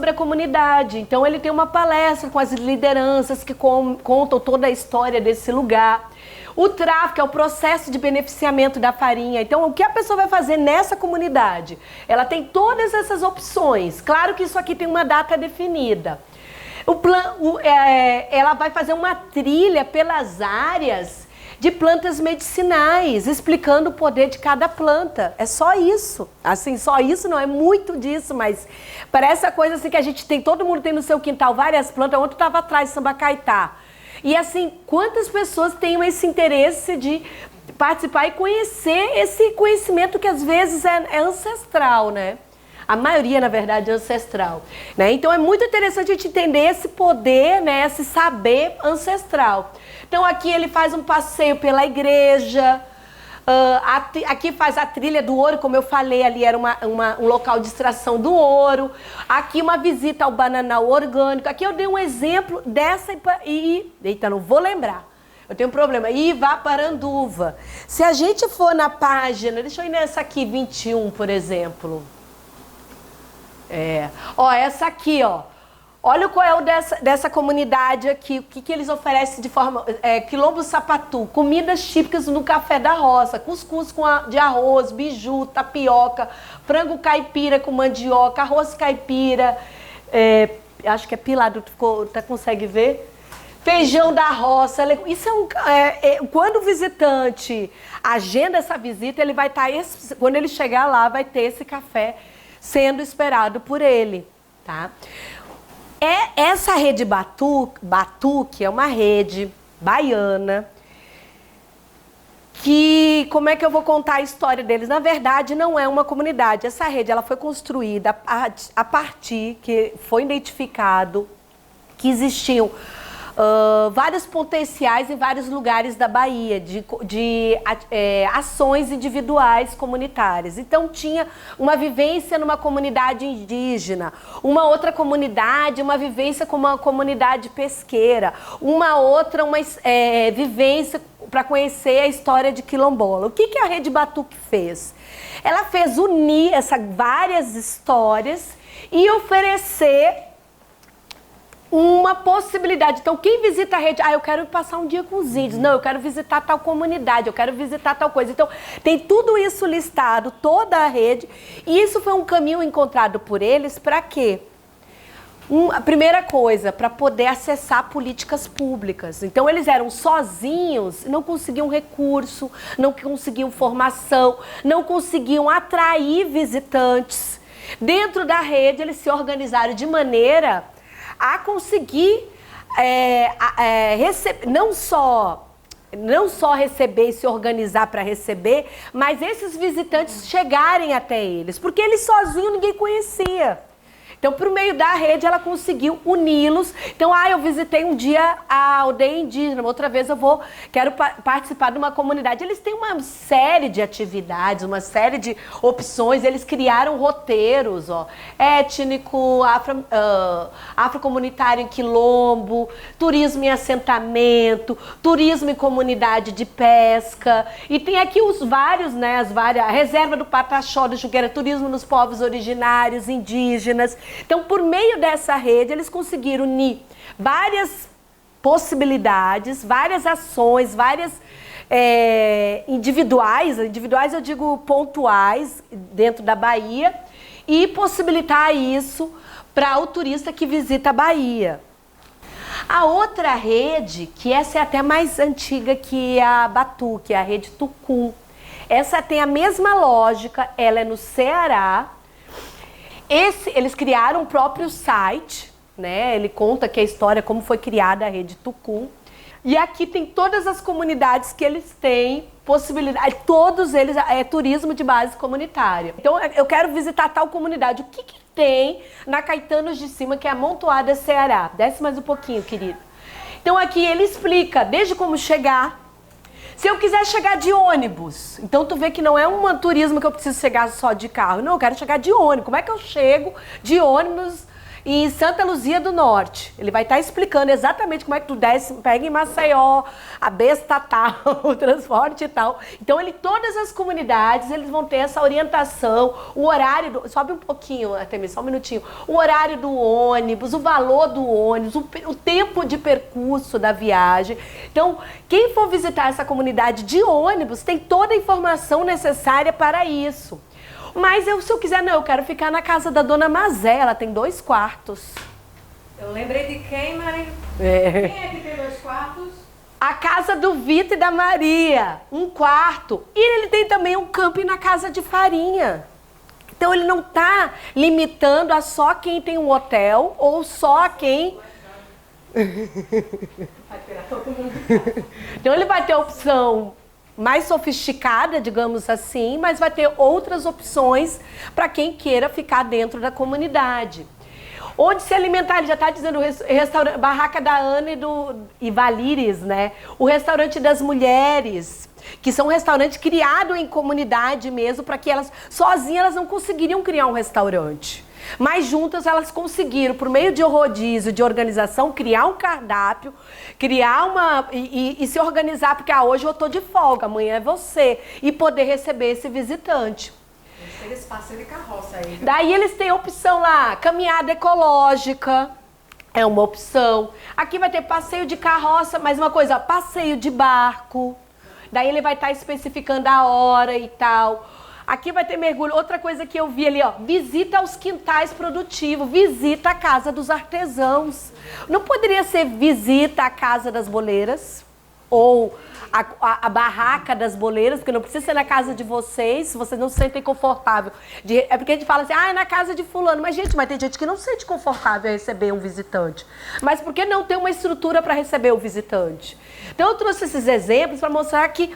C: a comunidade. Então ele tem uma palestra com as lideranças que contam toda a história desse lugar. O tráfico é o processo de beneficiamento da farinha. Então, o que a pessoa vai fazer nessa comunidade? Ela tem todas essas opções. Claro que isso aqui tem uma data definida. Ela vai fazer uma trilha pelas áreas de plantas medicinais, explicando o poder de cada planta. É só isso. Assim, só isso não é muito disso, mas parece a coisa assim que a gente tem, todo mundo tem no seu quintal várias plantas. Ontem eu estava atrás de Sambacaitá. E assim, quantas pessoas têm esse interesse de participar e conhecer esse conhecimento que às vezes é ancestral, né? A maioria, na verdade, é ancestral, né? Então é muito interessante a gente entender esse poder, né? Esse saber ancestral. Então aqui ele faz um passeio pela igreja, aqui faz a trilha do ouro, como eu falei, ali era um local de extração do ouro. Aqui uma visita ao bananal orgânico. Aqui eu dei um exemplo dessa eita, não vou lembrar. Eu tenho um problema. Ivaparanduva. Se a gente for na página, deixa eu ir nessa aqui, 21, por exemplo. Ó, essa aqui, ó. Olha qual é o dessa comunidade aqui, o que eles oferecem de forma... Quilombo Sapatu, comidas típicas no café da roça, cuscuz de arroz, biju, tapioca, frango caipira com mandioca, arroz caipira, acho que é pilado, consegue ver? Feijão da roça. Isso quando o visitante agenda essa visita, ele vai estar... Quando ele chegar lá, vai ter esse café sendo esperado por ele, tá? Essa rede Batuque é uma rede baiana que, como é que eu vou contar a história deles? Na verdade, não é uma comunidade. Essa rede ela foi construída a partir que foi identificado que existiam vários potenciais em vários lugares da Bahia de ações individuais comunitárias. Então tinha uma vivência numa comunidade indígena, uma outra comunidade, uma vivência com uma comunidade pesqueira, uma outra vivência para conhecer a história de quilombola. O que a Rede Batuque fez? Ela fez unir várias histórias e oferecer uma possibilidade. Então, quem visita a rede, eu quero passar um dia com os índios, não, eu quero visitar tal comunidade, eu quero visitar tal coisa. Então, tem tudo isso listado, toda a rede, e isso foi um caminho encontrado por eles para quê? A primeira coisa, para poder acessar políticas públicas. Então, eles eram sozinhos, não conseguiam recurso, não conseguiam formação, não conseguiam atrair visitantes. Dentro da rede, eles se organizaram de maneira a conseguir não só receber e se organizar para receber, mas esses visitantes chegarem até eles, porque eles sozinhos ninguém conhecia. Então, por meio da rede, ela conseguiu uni-los. Então, eu visitei um dia a aldeia indígena, outra vez quero participar de uma comunidade. Eles têm uma série de atividades, uma série de opções. Eles criaram roteiros, étnico, afrocomunitário em quilombo, turismo em assentamento, turismo em comunidade de pesca. E tem aqui os vários, né, a reserva do Pataxó, do Juqueira, turismo nos povos originários, indígenas. Então, por meio dessa rede, eles conseguiram unir várias possibilidades, várias ações, várias individuais eu digo pontuais, dentro da Bahia, e possibilitar isso para o turista que visita a Bahia. A outra rede, que essa é até mais antiga que a Batuque, a rede Tucum. Essa tem a mesma lógica, ela é no Ceará. Eles criaram um próprio site, né? Ele conta que a história, como foi criada a rede Tucum. E aqui tem todas as comunidades que eles têm possibilidade, todos eles é turismo de base comunitária. Então eu quero visitar tal comunidade. O que tem na Caetanos de Cima, que é Amontoada, Ceará? Desce mais um pouquinho, querido. Então aqui ele explica desde como chegar. Se eu quiser chegar de ônibus, então tu vê que não é um turismo que eu preciso chegar só de carro. Não, eu quero chegar de ônibus. Como é que eu chego de ônibus em Santa Luzia do Norte? Ele vai estar explicando exatamente como é que tu desce, pega em Maceió, a besta tal, o transporte e tal. Então, todas as comunidades, eles vão ter essa orientação, o horário, sobe um pouquinho, Artemis, só um minutinho, o horário do ônibus, o valor do ônibus, o tempo de percurso da viagem. Então, quem for visitar essa comunidade de ônibus, tem toda a informação necessária para isso. Mas se eu quiser, não, eu quero ficar na casa da dona Mazé, ela tem 2 quartos.
A: Eu lembrei de quem, Maria? Quem é que tem 2 quartos?
C: A casa do Vitor e da Maria, um quarto. E ele tem também um camping na casa de farinha. Então ele não está limitando a só quem tem um hotel ou só quem... Então ele vai ter opção mais sofisticada, digamos assim, mas vai ter outras opções para quem queira ficar dentro da comunidade. Onde se alimentar, ele já está dizendo, restaurante, barraca da Ana e Valires, né? O restaurante das mulheres, que são um restaurante criado em comunidade mesmo, para que elas, sozinhas, elas não conseguiriam criar um restaurante. Mas juntas elas conseguiram, por meio de rodízio, de organização, criar um cardápio, criar uma... e se organizar, porque hoje eu estou de folga, amanhã é você, e poder receber esse visitante.
A: Eles passam de carroça aí.
C: Daí eles têm opção lá, caminhada ecológica, é uma opção. Aqui vai ter passeio de carroça, mais uma coisa, passeio de barco. Daí ele vai estar especificando a hora e tal. Aqui vai ter mergulho. Outra coisa que eu vi ali, ó, visita aos quintais produtivos, visita a casa dos artesãos. Não poderia ser visita à casa das boleiras ou a barraca das boleiras, porque não precisa ser na casa de vocês, se vocês não se sentem confortável. É porque a gente fala assim, é na casa de fulano. Mas, gente, tem gente que não se sente confortável em receber um visitante. Mas por que não ter uma estrutura para receber o visitante? Então, eu trouxe esses exemplos para mostrar que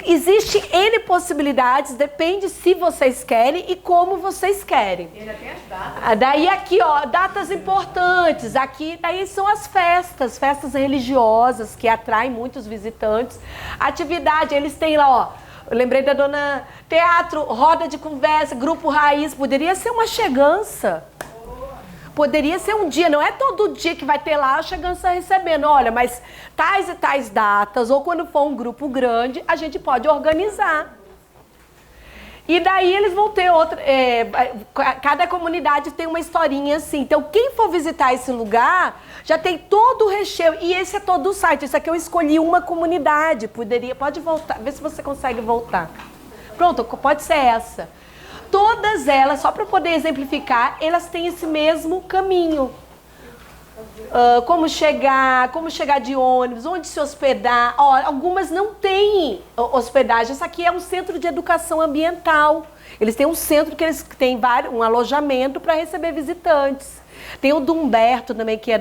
C: existe N possibilidades, depende se vocês querem e como vocês querem.
A: E ainda tem as datas.
C: Daí aqui, ó, datas importantes. Aqui, daí são as festas religiosas que atraem muitos visitantes. Atividade, eles têm lá, ó, eu lembrei da dona teatro, roda de conversa, grupo raiz, poderia ser uma chegança. Poderia ser um dia, não é todo dia que vai ter lá a chegança recebendo. Olha, mas tais e tais datas, ou quando for um grupo grande, a gente pode organizar. E daí eles vão ter outra... cada comunidade tem uma historinha assim. Então, quem for visitar esse lugar, já tem todo o recheio. E esse é todo o site. Isso aqui eu escolhi uma comunidade. Pode voltar, vê se você consegue voltar. Pronto, pode ser essa. Todas elas, só para poder exemplificar, elas têm esse mesmo caminho. Como chegar de ônibus, onde se hospedar. Ó, algumas não têm hospedagem. Isso aqui é um centro de educação ambiental. Eles têm um centro que eles têm um alojamento para receber visitantes. Tem o do Humberto também, que é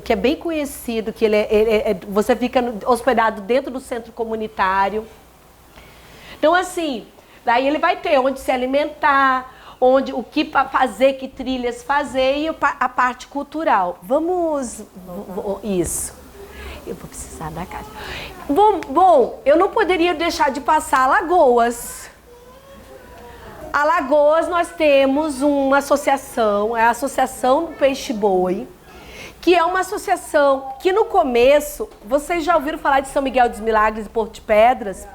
C: que é bem conhecido, que você fica hospedado dentro do centro comunitário. Então, assim... Daí ele vai ter onde se alimentar, o que fazer, que trilhas fazer e a parte cultural. Vamos... Isso. Eu vou precisar da casa. Bom, eu não poderia deixar de passar Alagoas. Alagoas nós temos uma associação, é a Associação do Peixe-Boi, que é uma associação que no começo, vocês já ouviram falar de São Miguel dos Milagres e Porto de Pedras?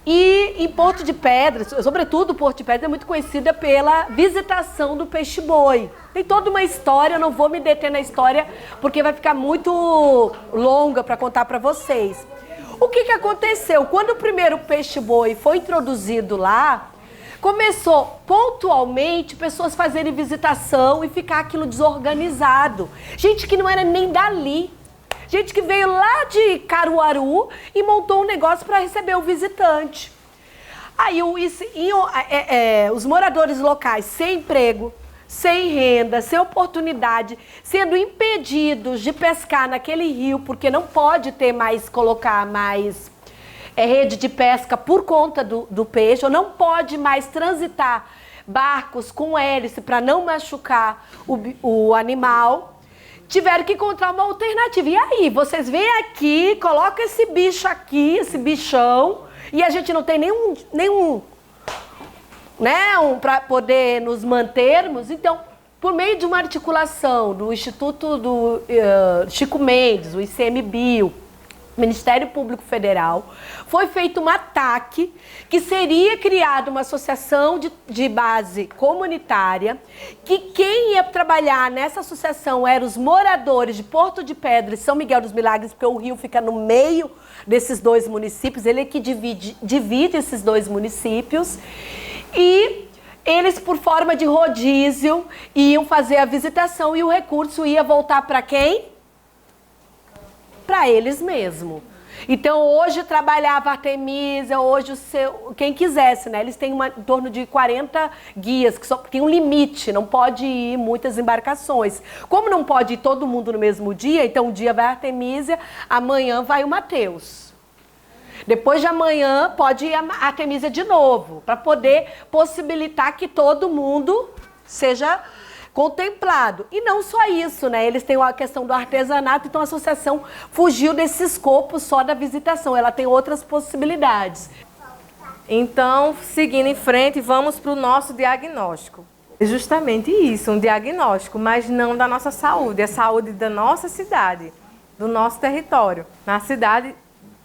C: E em Porto de Pedras, sobretudo Porto de Pedras, é muito conhecida pela visitação do peixe-boi. Tem toda uma história, eu não vou me deter na história, porque vai ficar muito longa para contar para vocês. O que aconteceu? Quando o primeiro peixe-boi foi introduzido lá, começou pontualmente pessoas fazerem visitação e ficar aquilo desorganizado. Gente que não era nem dali. Gente que veio lá de Caruaru e montou um negócio para receber o visitante. Aí os moradores locais sem emprego, sem renda, sem oportunidade, sendo impedidos de pescar naquele rio, porque não pode colocar mais rede de pesca por conta do peixe, ou não pode mais transitar barcos com hélice para não machucar o animal. Tiveram que encontrar uma alternativa. E aí, vocês vêm aqui, colocam esse bicho aqui, esse bichão, e a gente não tem nenhum para poder nos mantermos. Então, por meio de uma articulação do Instituto do Chico Mendes, o ICMBio, Ministério Público Federal, foi feito um ataque que seria criada uma associação de base comunitária, que quem ia trabalhar nessa associação eram os moradores de Porto de Pedras e São Miguel dos Milagres, porque o rio fica no meio desses dois municípios, ele é que divide esses dois municípios, e eles, por forma de rodízio, iam fazer a visitação e o recurso ia voltar para quem? para eles mesmos. Então, hoje trabalhava a Artemisia, hoje quem quisesse, né? Eles têm em torno de 40 guias, que tem um limite, não pode ir muitas embarcações. Como não pode ir todo mundo no mesmo dia, então um dia vai a Artemisia, amanhã vai o Mateus. Depois de amanhã pode ir a Artemisia de novo, para poder possibilitar que todo mundo seja contemplado. E não só isso, né? Eles têm a questão do artesanato, então a associação fugiu desse escopo só da visitação, ela tem outras possibilidades.
A: Então, seguindo em frente, vamos para o nosso diagnóstico. É justamente isso, um diagnóstico, mas não da nossa saúde, é a saúde da nossa cidade, do nosso território, na cidade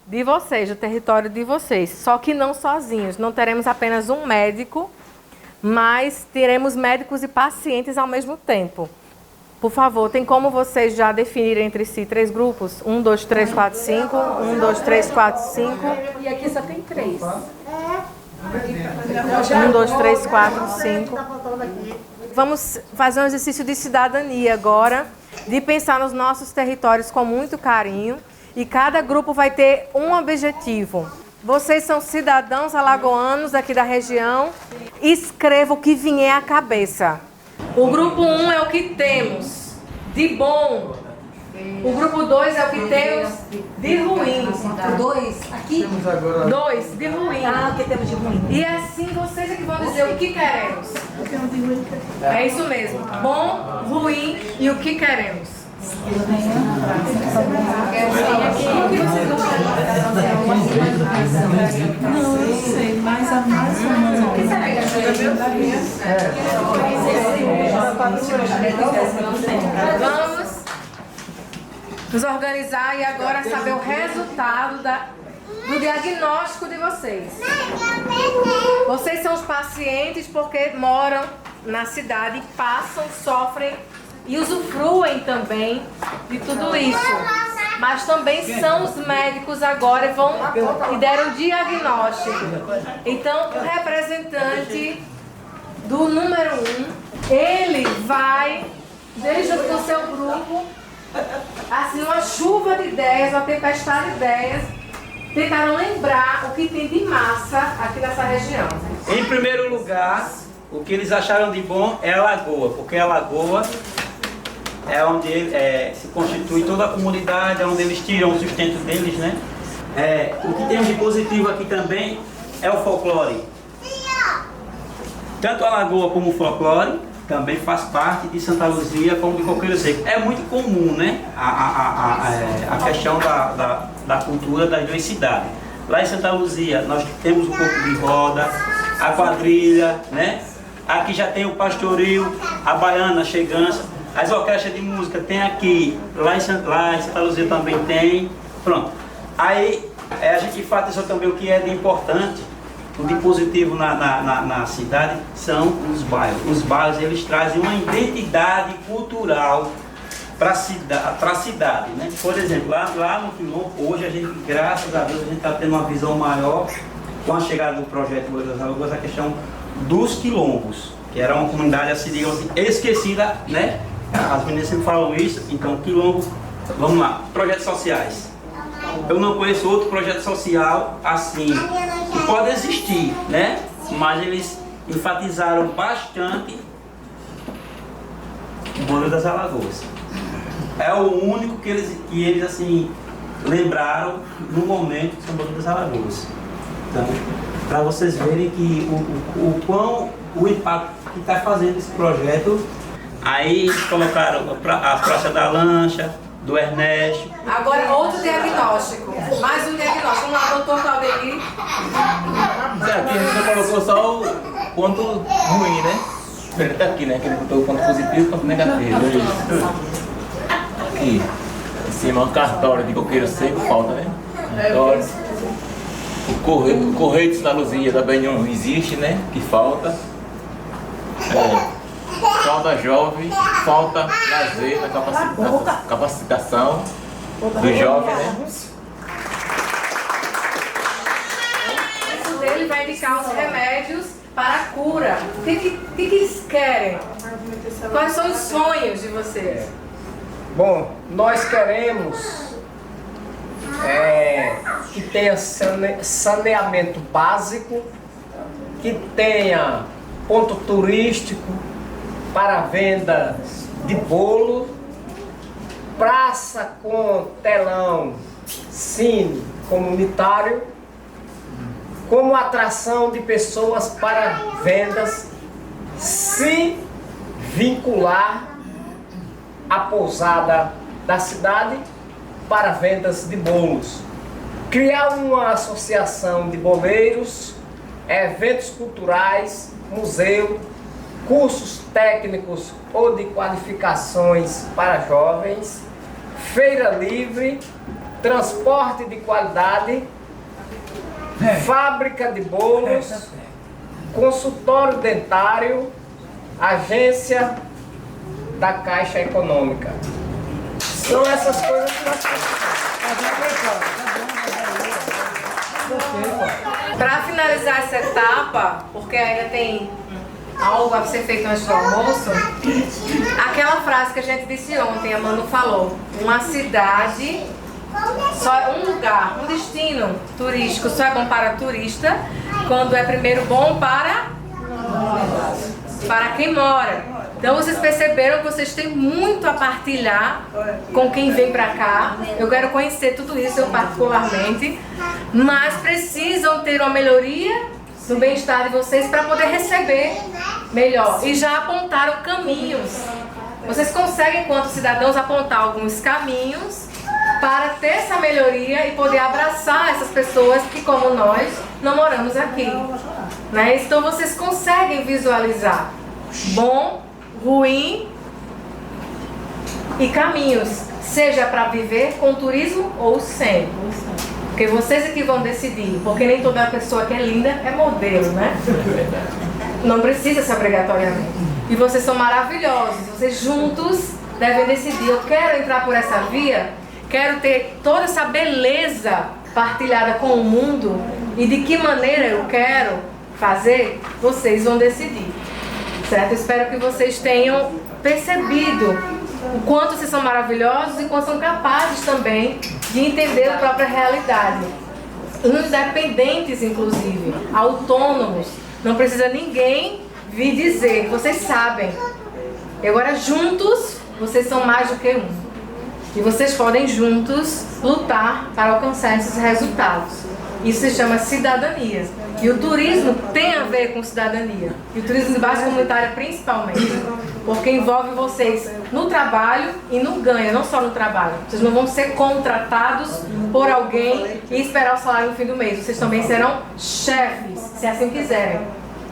A: de vocês, do território de vocês. Só que não sozinhos, não teremos apenas um médico, mas teremos médicos e pacientes ao mesmo tempo. Por favor, tem como vocês já definirem entre si 3 grupos? 1, 2, 3, 4, 5. 1, 2, 3, 4, 5.
C: E aqui só tem 3.
A: 1, 2, 3, 4, 5. Vamos fazer um exercício de cidadania agora, de pensar nos nossos territórios com muito carinho. E cada grupo vai ter um objetivo. Vocês são cidadãos alagoanos aqui da região. Escreva o que vier à cabeça. O grupo 1 é o que temos de bom. O grupo 2 é o que temos de ruim.
B: 2 aqui?
A: 2 de ruim.
B: Ah, o que temos de ruim?
A: E assim vocês é que vão dizer o que queremos. É isso mesmo. Bom, ruim e o que queremos.
B: Não sei, mas a mais ou menos.
A: Vamos nos organizar e agora saber o resultado do diagnóstico de vocês. Vocês são os pacientes porque moram na cidade, passam, sofrem e usufruem também de tudo isso. Mas também são os médicos agora e deram diagnóstico. Então, o representante do número 1, ele vai, junto com o seu grupo, assim, uma chuva de ideias, uma tempestade de ideias, tentaram lembrar o que tem de massa aqui nessa região.
D: Em primeiro lugar, o que eles acharam de bom é a lagoa, porque a lagoa é onde se constitui toda a comunidade, é onde eles tiram o sustento deles, né? O que tem de positivo aqui também é o folclore. Tanto a lagoa como o folclore também faz parte de Santa Luzia como de Coqueiro Seco. É muito comum, né? A questão da cultura das 2 cidades. Lá em Santa Luzia nós temos o corpo de roda, a quadrilha, né? Aqui já tem o pastoril, a baiana, a chegança. As orquestras de música tem aqui, lá em Santa Luzia também tem. Pronto. Aí a gente enfatiza também o que é de importante, o de positivo na cidade são os bairros. Os bairros eles trazem uma identidade cultural para a cidade, né? Por exemplo, lá no Quilombo, hoje a gente, graças a Deus, a gente está tendo uma visão maior com a chegada do projeto Boas das Alagoas, a questão dos quilombos, que era uma comunidade assim, digamos assim, esquecida, né? As meninas sempre falam isso, então quilombo, vamos lá, projetos sociais. Eu não conheço outro projeto social assim, que pode existir, né? Mas eles enfatizaram bastante o Boas das Alagoas. É o único que eles assim, lembraram no momento que são Boas das Alagoas. Então, para vocês verem que o impacto que está fazendo esse projeto. Aí eles colocaram a Praça da Lancha, do Ernesto.
A: Agora outro diagnóstico, mais um diagnóstico. Vamos lá, doutor Claudemir.
E: Aqui a gente só colocou só o ponto ruim, né? Diferente aqui, né? Que ele botou o ponto positivo e o ponto negativo. Aqui, em cima, um cartório de coqueiro seco, falta, né? Cartório. O correio de Santa Luzia também não existe, né? Que falta. Falta jovem, falta lazer na capacitação do jovem, né?
A: Isso dele vai indicar os remédios para a cura. O que eles querem? Quais são os sonhos de vocês?
F: Bom, nós queremos que tenha saneamento básico, que tenha ponto turístico para venda de bolo, praça com telão, cine comunitário, como atração de pessoas para vendas, se vincular a pousada da cidade para vendas de bolos. Criar uma associação de boleiros, eventos culturais, museu, cursos técnicos ou de qualificações para jovens, feira livre, transporte de qualidade, fábrica de bolos, consultório dentário, agência da Caixa Econômica. São essas coisas que nós
A: Para finalizar essa etapa, porque ainda tem algo a ser feito antes do almoço, aquela frase que a gente disse ontem, a Manu falou, uma cidade, só um lugar, um destino turístico só é bom para turista quando é primeiro bom para quem mora. Então vocês perceberam que vocês têm muito a partilhar com quem vem pra cá. Eu quero conhecer tudo isso, eu particularmente. Mas precisam ter uma melhoria no bem-estar de vocês para poder receber melhor. E já apontaram caminhos. Vocês conseguem, enquanto cidadãos, apontar alguns caminhos para ter essa melhoria e poder abraçar essas pessoas que, como nós, não moramos aqui. Né? Então vocês conseguem visualizar bom, ruim e caminhos, seja para viver com turismo ou sem. Porque vocês é que vão decidir, porque nem toda pessoa que é linda é modelo, né? Não precisa ser obrigatoriamente. E vocês são maravilhosos, vocês juntos devem decidir, eu quero entrar por essa via, quero ter toda essa beleza partilhada com o mundo e de que maneira eu quero fazer, vocês vão decidir. Certo? Eu espero que vocês tenham percebido o quanto vocês são maravilhosos e quanto são capazes também de entender a própria realidade. Independentes, inclusive, autônomos. Não precisa ninguém vir dizer, vocês sabem. E agora, juntos, vocês são mais do que um. E vocês podem juntos lutar para alcançar esses resultados. Isso se chama cidadania. E o turismo tem a ver com cidadania. E o turismo de base comunitária principalmente. Porque envolve vocês no trabalho e no ganho, não só no trabalho. Vocês não vão ser contratados por alguém e esperar o salário no fim do mês. Vocês também serão chefes, se assim quiserem.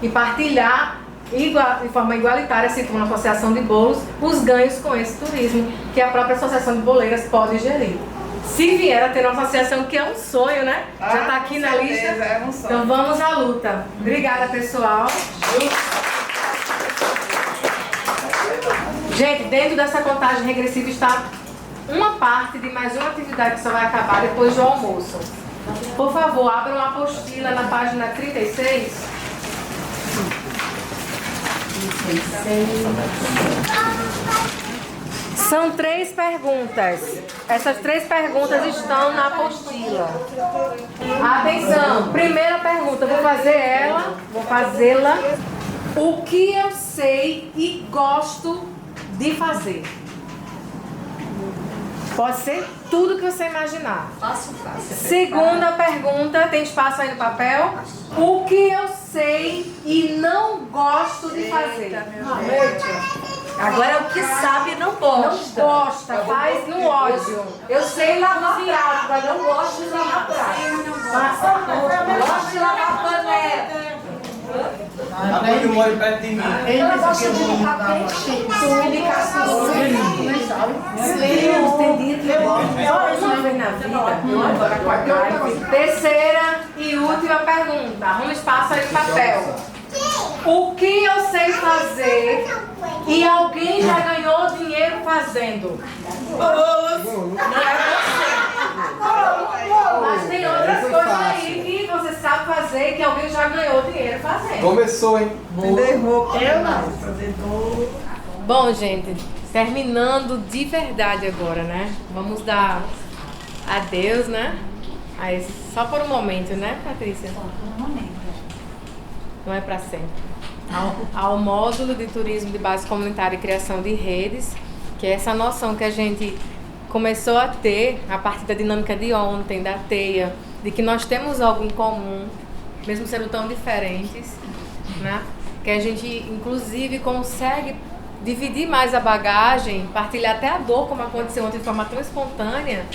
A: E partilhar de forma igualitária, assim como na associação de bolos, os ganhos com esse turismo que a própria associação de boleiras pode gerir. Se vier a ter uma associação, que é um sonho, né? Já está aqui na lista.
G: É um sonho.
A: Então vamos à luta. Obrigada, pessoal. Gente, dentro dessa contagem regressiva está uma parte de mais uma atividade que só vai acabar depois do almoço. Por favor, abram a apostila na página 36. São 3 perguntas. Essas 3 perguntas estão na apostila. Atenção, primeira pergunta, vou fazê-la. O que eu sei e gosto de fazer? Pode ser tudo que você imaginar.
G: Fácil.
A: Segunda pergunta, tem espaço aí no papel? O que eu sei e não gosto de fazer?
B: Agora é o que sabe e não gosta.
A: Não gosta, faz no ódio.
B: Eu sei lavar prato, mas não gosto de lavar prato. Gosto de lavar panela.
H: Agora mora perto de mim.
B: Eu gosto de limpar peixe. Tem dia que eu gosto.
A: Terceira e última pergunta. Arruma espaço aí no papel. O que eu sei fazer e alguém já ganhou dinheiro fazendo? Não é você. Mas tem outras coisas aí que você sabe fazer e que alguém já ganhou dinheiro fazendo.
H: Começou, hein?
G: Vender roupa.
B: Eu não.
A: Bom, gente, terminando de verdade agora, né? Vamos dar adeus, né? Aí, só por um momento, né, Patrícia?
B: Só por um momento.
A: Não é para sempre. Ao módulo de turismo de base comunitária e criação de redes, que é essa noção que a gente começou a ter a partir da dinâmica de ontem, da teia, de que nós temos algo em comum, mesmo sendo tão diferentes, né? Que a gente, inclusive, consegue dividir mais a bagagem, partilhar até a dor, como aconteceu ontem de forma tão espontânea,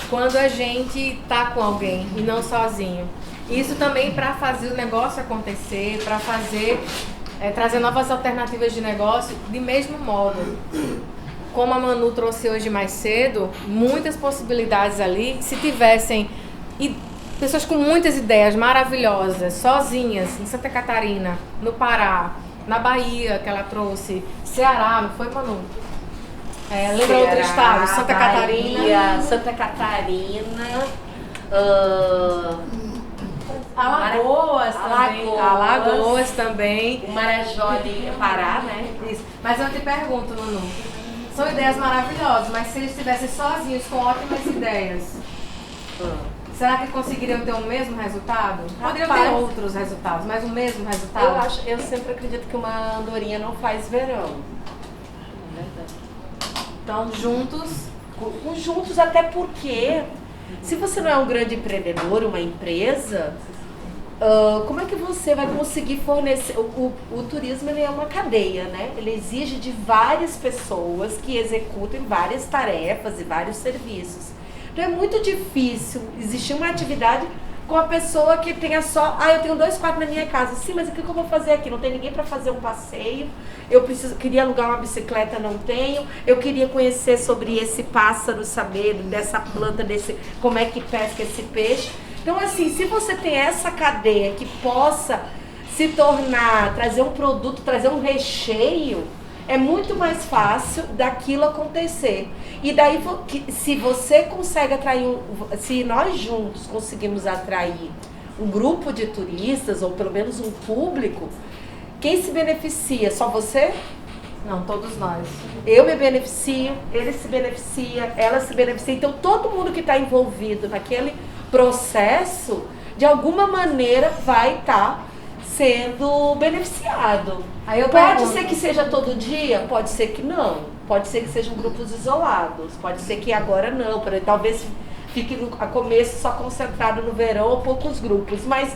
A: quando a gente está com alguém e não sozinho. Isso também para fazer o negócio acontecer, para fazer, trazer novas alternativas de negócio de mesmo modo. Como a Manu trouxe hoje mais cedo, muitas possibilidades ali, se tivessem pessoas com muitas ideias maravilhosas, sozinhas, em Santa Catarina, no Pará, na Bahia, que ela trouxe, Ceará, não foi, Manu? Lembra outro estado? Santa Catarina.
C: Bahia, Santa Catarina,
A: Alagoas também. Alagoas também.
C: o Marajó de Pará, né?
A: Isso. Mas eu te pergunto, Manu, são ideias maravilhosas, mas se eles estivessem sozinhos com ótimas ideias, será que conseguiriam ter o mesmo resultado? Poderiam ter outros resultados, mas o mesmo resultado?
C: Eu sempre acredito que uma andorinha não faz verão.
A: Então, juntos.
C: Juntos, até porque se você não é um grande empreendedor, uma empresa, como é que você vai conseguir fornecer? O turismo, ele é uma cadeia, né? Ele exige de várias pessoas que executem várias tarefas e vários serviços. Então é muito difícil existir uma atividade com a pessoa que tenha só, eu tenho 2 quartos na minha casa. Sim, mas o que eu vou fazer aqui? Não tem ninguém para fazer um passeio. Queria alugar uma bicicleta, não tenho. Eu queria conhecer sobre esse pássaro, saber dessa planta, como é que pesca esse peixe. Então, assim, se você tem essa cadeia que possa se tornar, trazer um produto, trazer um recheio, é muito mais fácil daquilo acontecer. E daí, se você consegue atrair, se nós juntos conseguimos atrair um grupo de turistas, ou pelo menos um público, quem se beneficia? Só você?
A: Não, todos nós.
C: Eu me beneficio, ele se beneficia, ela se beneficia. Então, todo mundo que está envolvido naquele processo, de alguma maneira, vai estar sendo beneficiado.
A: Aí
C: pode ser que seja todo dia? Pode ser que não. Pode ser que sejam grupos isolados. Pode ser que agora não. Talvez fique a começo só concentrado no verão ou poucos grupos. Mas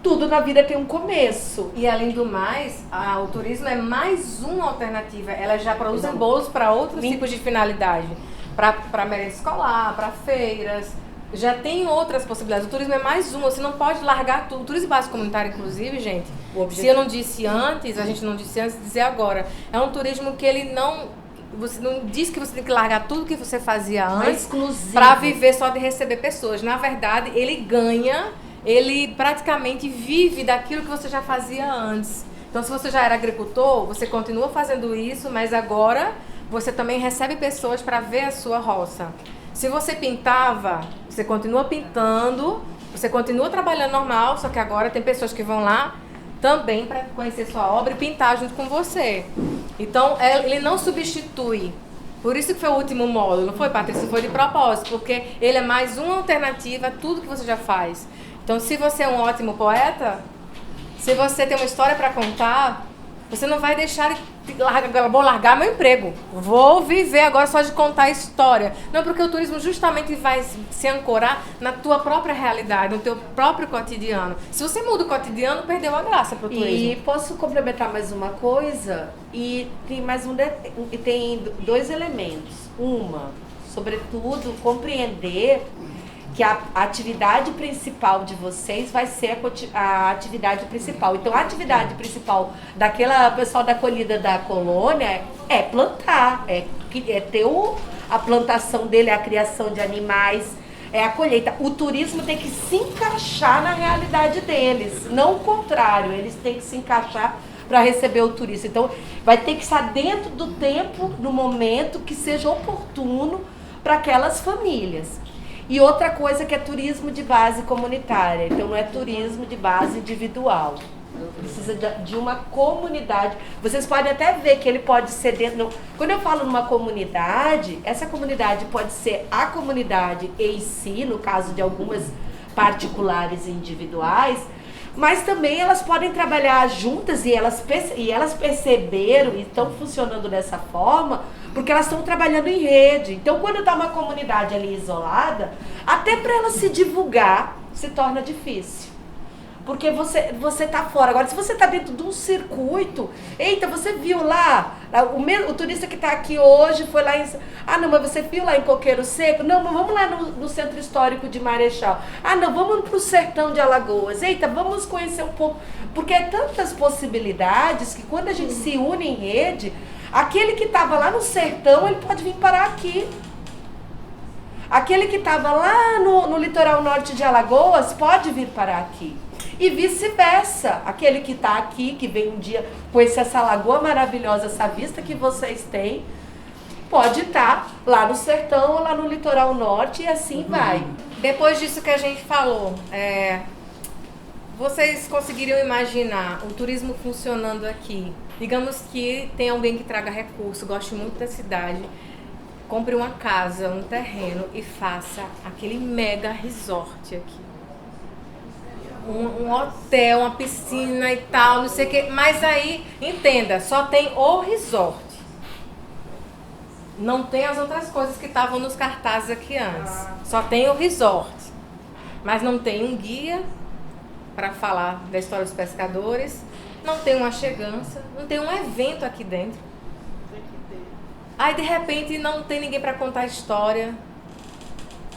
C: tudo na vida tem um começo.
A: E além do mais, o turismo é mais uma alternativa. Ela já produz bolos para outros tipos de finalidade. Para merenda escolar, para feiras. Já tem outras possibilidades. O turismo é mais uma. Você não pode largar tudo. O turismo básico comunitário, inclusive, gente, se eu não disse antes, a gente não disse antes, dizer agora. É um turismo que ele não... Você não diz que você tem que largar tudo que você fazia antes para viver só de receber pessoas. Na verdade, ele praticamente vive daquilo que você já fazia antes. Então, se você já era agricultor, você continua fazendo isso, mas agora você também recebe pessoas para ver a sua roça. Se você pintava, você continua pintando, você continua trabalhando normal, só que agora tem pessoas que vão lá também para conhecer sua obra e pintar junto com você. Então, ele não substitui. Por isso que foi o último módulo, não foi, Patrícia? Foi de propósito, porque ele é mais uma alternativa a tudo que você já faz. Então, se você é um ótimo poeta, se você tem uma história para contar, você não vai deixar vou largar meu emprego, vou viver agora só de contar história. Não, porque o turismo justamente vai se ancorar na tua própria realidade, no teu próprio cotidiano. Se você muda o cotidiano, perdeu a graça pro turismo.
C: E posso complementar mais uma coisa? E tem tem 2 elementos. Uma, sobretudo, compreender que a atividade principal de vocês vai ser a atividade principal. Então, a atividade principal daquela pessoal da acolhida da colônia é plantar, é ter a plantação dele, a criação de animais, é a colheita. O turismo tem que se encaixar na realidade deles, não o contrário, eles têm que se encaixar para receber o turista. Então, vai ter que estar dentro do tempo, no momento que seja oportuno para aquelas famílias. E outra coisa que é turismo de base comunitária, então não é turismo de base individual. Precisa de uma comunidade. Vocês podem até ver que ele pode ser dentro... Quando eu falo numa comunidade, essa comunidade pode ser a comunidade em si, no caso de algumas particulares e individuais, mas também elas podem trabalhar juntas e elas perceberam e estão funcionando dessa forma porque elas estão trabalhando em rede. Então, quando está uma comunidade ali isolada, até para ela se divulgar se torna difícil. Porque você tá fora. Agora, se você tá dentro de um circuito, eita, você viu lá, o turista que tá aqui hoje foi lá em... Ah, não, mas você viu lá em Coqueiro Seco? Não, mas vamos lá no Centro Histórico de Marechal. Ah, não, vamos pro Sertão de Alagoas. Eita, vamos conhecer um pouco. Porque é tantas possibilidades que quando a gente se une em rede, aquele que tava lá no sertão, ele pode vir parar aqui. Aquele que tava lá no litoral norte de Alagoas, pode vir parar aqui. E vice-versa, aquele que está aqui, que vem um dia conhecer essa lagoa maravilhosa, essa vista que vocês têm, pode estar lá no sertão ou lá no litoral norte e assim vai.
A: Depois disso que a gente falou, vocês conseguiriam imaginar o turismo funcionando aqui? Digamos que tem alguém que traga recurso, goste muito da cidade, compre uma casa, um terreno e faça aquele mega resort aqui. Um hotel, uma piscina e tal, não sei o que. Mas aí, entenda, só tem o resort. Não tem as outras coisas que estavam nos cartazes aqui antes. Só tem o resort. Mas não tem um guia para falar da história dos pescadores. Não tem uma chegança. Não tem um evento aqui dentro. Aí, de repente, não tem ninguém para contar a história.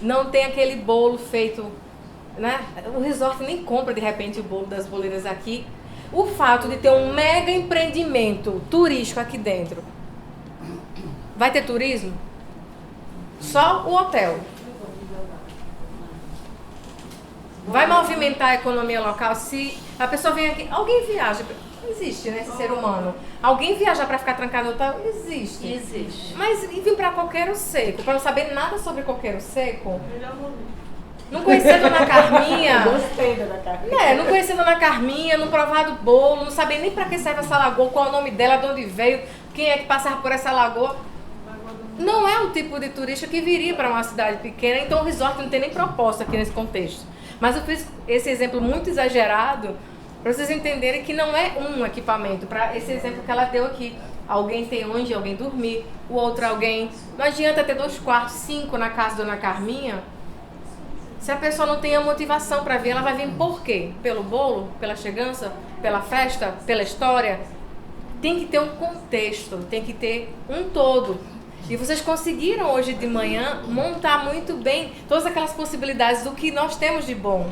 A: Não tem aquele bolo feito... Né? O resort nem compra de repente o bolo das boleiras aqui. O fato de ter um mega empreendimento turístico aqui dentro, vai ter turismo? Só o hotel. Vai movimentar a economia local se a pessoa vem aqui, alguém viaja, existe, né, esse ser humano. Alguém viajar para ficar trancado no hotel? Existe.
C: Existe.
A: Mas e vir para Coqueiro Seco, para não saber nada sobre Coqueiro Seco? Não conhecer a Dona Carminha.
C: Gostei da Dona Carminha.
A: Não conhecer a Dona Carminha, não provar do bolo, não saber nem pra que serve essa lagoa, qual é o nome dela, de onde veio, quem é que passava por essa lagoa. Não é o tipo de turista que viria para uma cidade pequena, então o resort não tem nem proposta aqui nesse contexto. Mas eu fiz esse exemplo muito exagerado para vocês entenderem que não é um equipamento. Para esse exemplo que ela deu aqui, alguém tem onde alguém dormir, o outro alguém... Não adianta ter 2 quartos, 5 na casa da Dona Carminha. Se a pessoa não tem a motivação para vir, ela vai vir por quê? Pelo bolo? Pela chegança? Pela festa? Pela história? Tem que ter um contexto, tem que ter um todo. E vocês conseguiram hoje de manhã montar muito bem todas aquelas possibilidades do que nós temos de bom.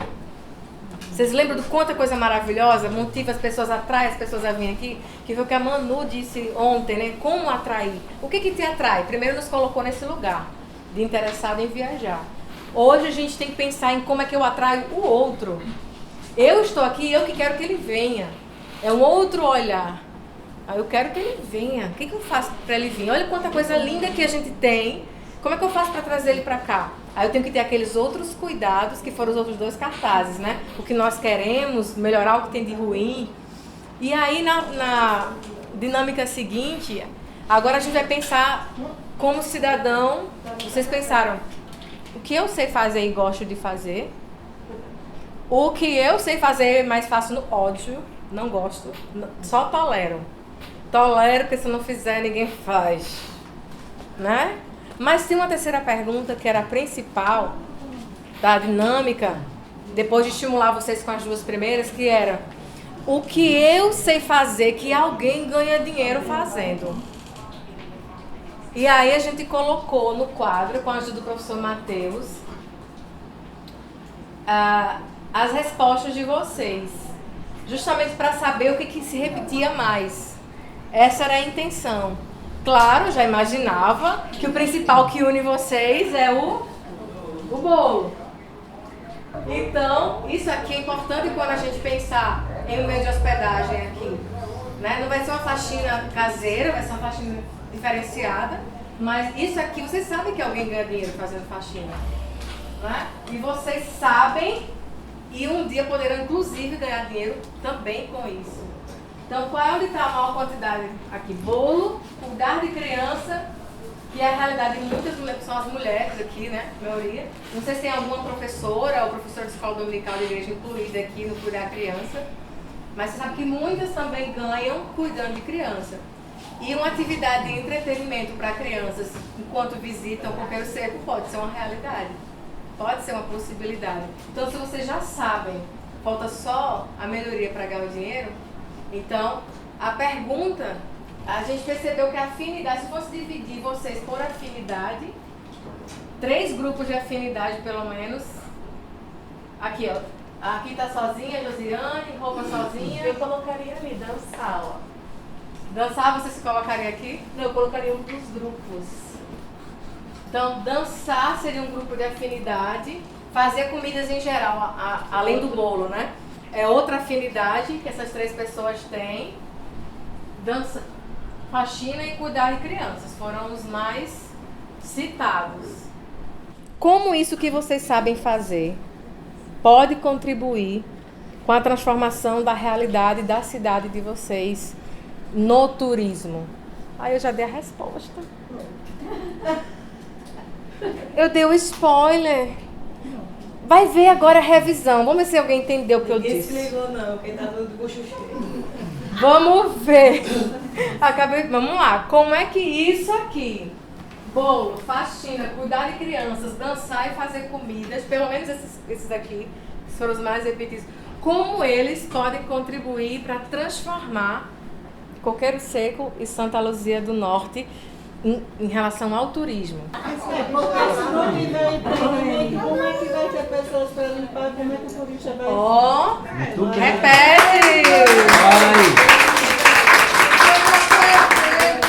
A: Vocês lembram do quanta coisa maravilhosa, motiva as pessoas, atrai as pessoas a vir aqui? Que foi o que a Manu disse ontem, né? Como atrair? O que te atrai? Primeiro nos colocou nesse lugar, de interessado em viajar. Hoje a gente tem que pensar em como é que eu atraio o outro. Eu estou aqui, eu que quero que ele venha. É um outro olhar. Eu quero que ele venha. O que eu faço para ele vir? Olha quanta coisa linda que a gente tem. Como é que eu faço para trazer ele para cá? Aí eu tenho que ter aqueles outros cuidados que foram os outros 2 cartazes, né? O que nós queremos, melhorar o que tem de ruim. E aí na dinâmica seguinte, agora a gente vai pensar como cidadão. Vocês pensaram... O que eu sei fazer e gosto de fazer. O que eu sei fazer, mas faço no ódio. Não gosto. Só tolero. Tolero, porque se não fizer, ninguém faz. Né? Mas tem uma terceira pergunta, que era a principal da dinâmica, depois de estimular vocês com as 2 primeiras, que era: o que eu sei fazer que alguém ganha dinheiro fazendo? E aí a gente colocou no quadro, com a ajuda do professor Matheus, as respostas de vocês. Justamente para saber o que se repetia mais. Essa era a intenção. Claro, já imaginava que o principal que une vocês é o bolo. Então, isso aqui é importante quando a gente pensar em um meio de hospedagem aqui. Né? Não vai ser uma faxina caseira, vai ser uma faxina diferenciada, mas isso aqui, vocês sabem que alguém ganha dinheiro fazendo faxina, né? E vocês sabem e um dia poderão inclusive ganhar dinheiro também com isso. Então, qual é onde está a maior quantidade? Aqui, bolo, cuidar de criança, que é a realidade de muitas mulheres, são as mulheres aqui, né, a maioria. Não sei se tem alguma professora ou professora de escola dominical de igreja incluída aqui no cuidar da criança, mas você sabe que muitas também ganham cuidando de criança. E uma atividade de entretenimento para crianças enquanto visitam qualquer cerco pode ser uma realidade, pode ser uma possibilidade. Então, se vocês já sabem, falta só a melhoria para ganhar o dinheiro, então a pergunta, a gente percebeu que a afinidade, se fosse dividir vocês por afinidade, 3 grupos de afinidade pelo menos, aqui ó, aqui tá sozinha, Josiane, roupa sozinha.
C: Eu colocaria ali, dançar, ó.
A: Dançar, você se colocaria aqui?
C: Não, eu colocaria um dos grupos.
A: Então, dançar seria um grupo de afinidade. Fazer comidas em geral, além do bolo, né? É outra afinidade que essas 3 pessoas têm. Dança, faxina e cuidar de crianças foram os mais citados. Como isso que vocês sabem fazer pode contribuir com a transformação da realidade da cidade de vocês no turismo? Aí eu já dei a resposta. Eu dei o spoiler. Vai ver agora a revisão. Vamos ver se alguém entendeu o que eu disse.
B: Ninguém se ligou não, quem tá dando cochucheiro.
A: Vamos ver. Vamos lá. Como é que isso aqui, bolo, faxina, cuidar de crianças, dançar e fazer comidas, pelo menos esses aqui, que foram os mais repetidos, como eles podem contribuir para transformar Coqueiro Seco e Santa Luzia do Norte em relação ao turismo?
B: Porque se não tiver empreendimento, como é que vai ter pessoas para limpar? Como é que o turista vai...
A: Ó, repete!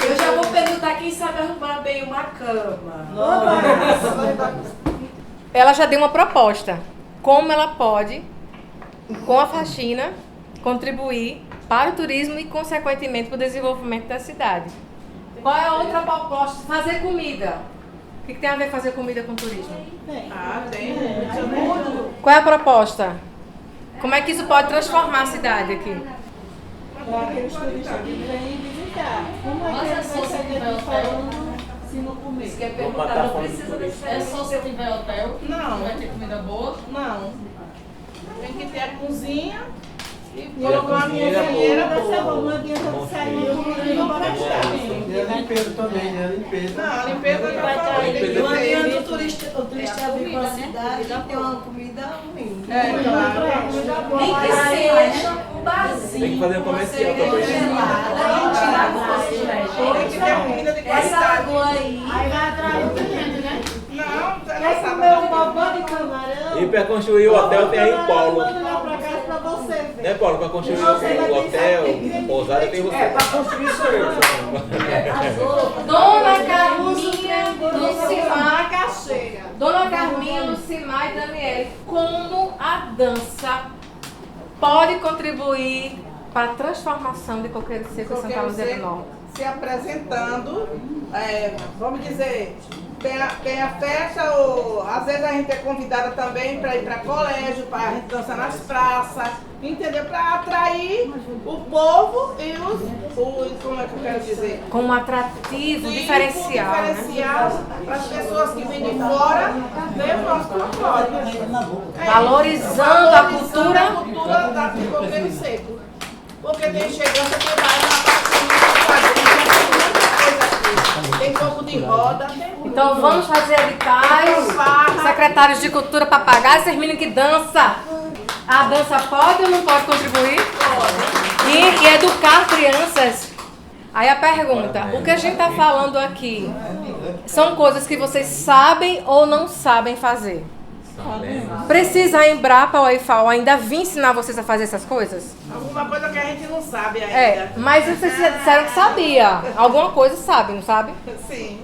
B: Eu já vou perguntar quem sabe arrumar bem uma cama.
A: Ela já deu uma proposta. Como ela pode, com a faxina, contribuir para o turismo e, consequentemente, para o desenvolvimento da cidade. Qual é a outra proposta? Fazer comida. O que tem a ver fazer comida com turismo?
B: Tem.
A: Qual é a proposta? Como é que isso pode transformar a cidade aqui?
B: Para aqueles turistas que vêm visitar. Como é que eles vão saber falando se não comer?
E: Vamos matar a fome do turista.
G: É só se tiver hotel?
B: Não.
G: Vai ter comida boa?
B: Não. Tem que ter a cozinha e
E: E a
B: colocar uma
E: cozinha
B: cozinheira
E: boa.
B: vai ser bom. Não adianta sair e não vai gastar.
H: E a limpeza também, né? A limpeza.
B: Não, a limpeza já
E: A
B: falei.
E: limpeza
I: Não
E: tem-
I: adianta o turista vir para a cidade e ter uma comida ruim.
B: É, claro, é comida boa.
I: Nem que seja um barzinho.
E: Tem que fazer um comercial também.
B: Tem que ter comida de
I: Essa
B: qualidade.
I: água aí.
G: Aí vai atrair o cliente, né?
B: Não, você
I: Quer
B: não
I: comer um
B: sabe.
I: bobó de camarão?
E: E para construir o hotel tem aí o Paulo.
I: Manda lá pra casa pra você ver.
E: Né, Paulo? Para construir o hotel, pousada tem você.
H: Para construir sou eu.
A: Dona Carminha, Lucimar, Dona Carminha, Lucimar e Daniele, como a dança pode contribuir para a transformação de Coqueiro Seco e Santa Luzia do Norte?
J: Se apresentando, vamos dizer, tem a festa, ou às vezes a gente é convidada também para ir para colégio, para a gente dançar nas praças, entendeu? Para atrair o povo e os, como é que eu quero dizer?
A: Como atrativo,
J: Sim,
A: diferencial,
J: um
A: né?
J: diferencial para as pessoas que vêm de fora ver o nosso folclore.
A: Valorizando a cultura.
J: A cultura da Coqueiro Seco. Porque tem chegando que vai na parte tem muita coisa aqui. Tem jogo de roda, tem
A: Então vamos fazer editais, secretários de cultura, papagaios, esses meninos que dançam. A dança pode ou não pode contribuir? Pode. E educar crianças. Aí a pergunta, o que a gente está falando aqui são coisas que vocês sabem ou não sabem fazer? Precisa a Embrapa ou a IFAO ainda vir ensinar vocês a fazer essas coisas?
J: alguma coisa que a gente não sabe ainda.
A: É, mas vocês disseram que sabia. Alguma coisa sabe, não sabe?
J: Sim.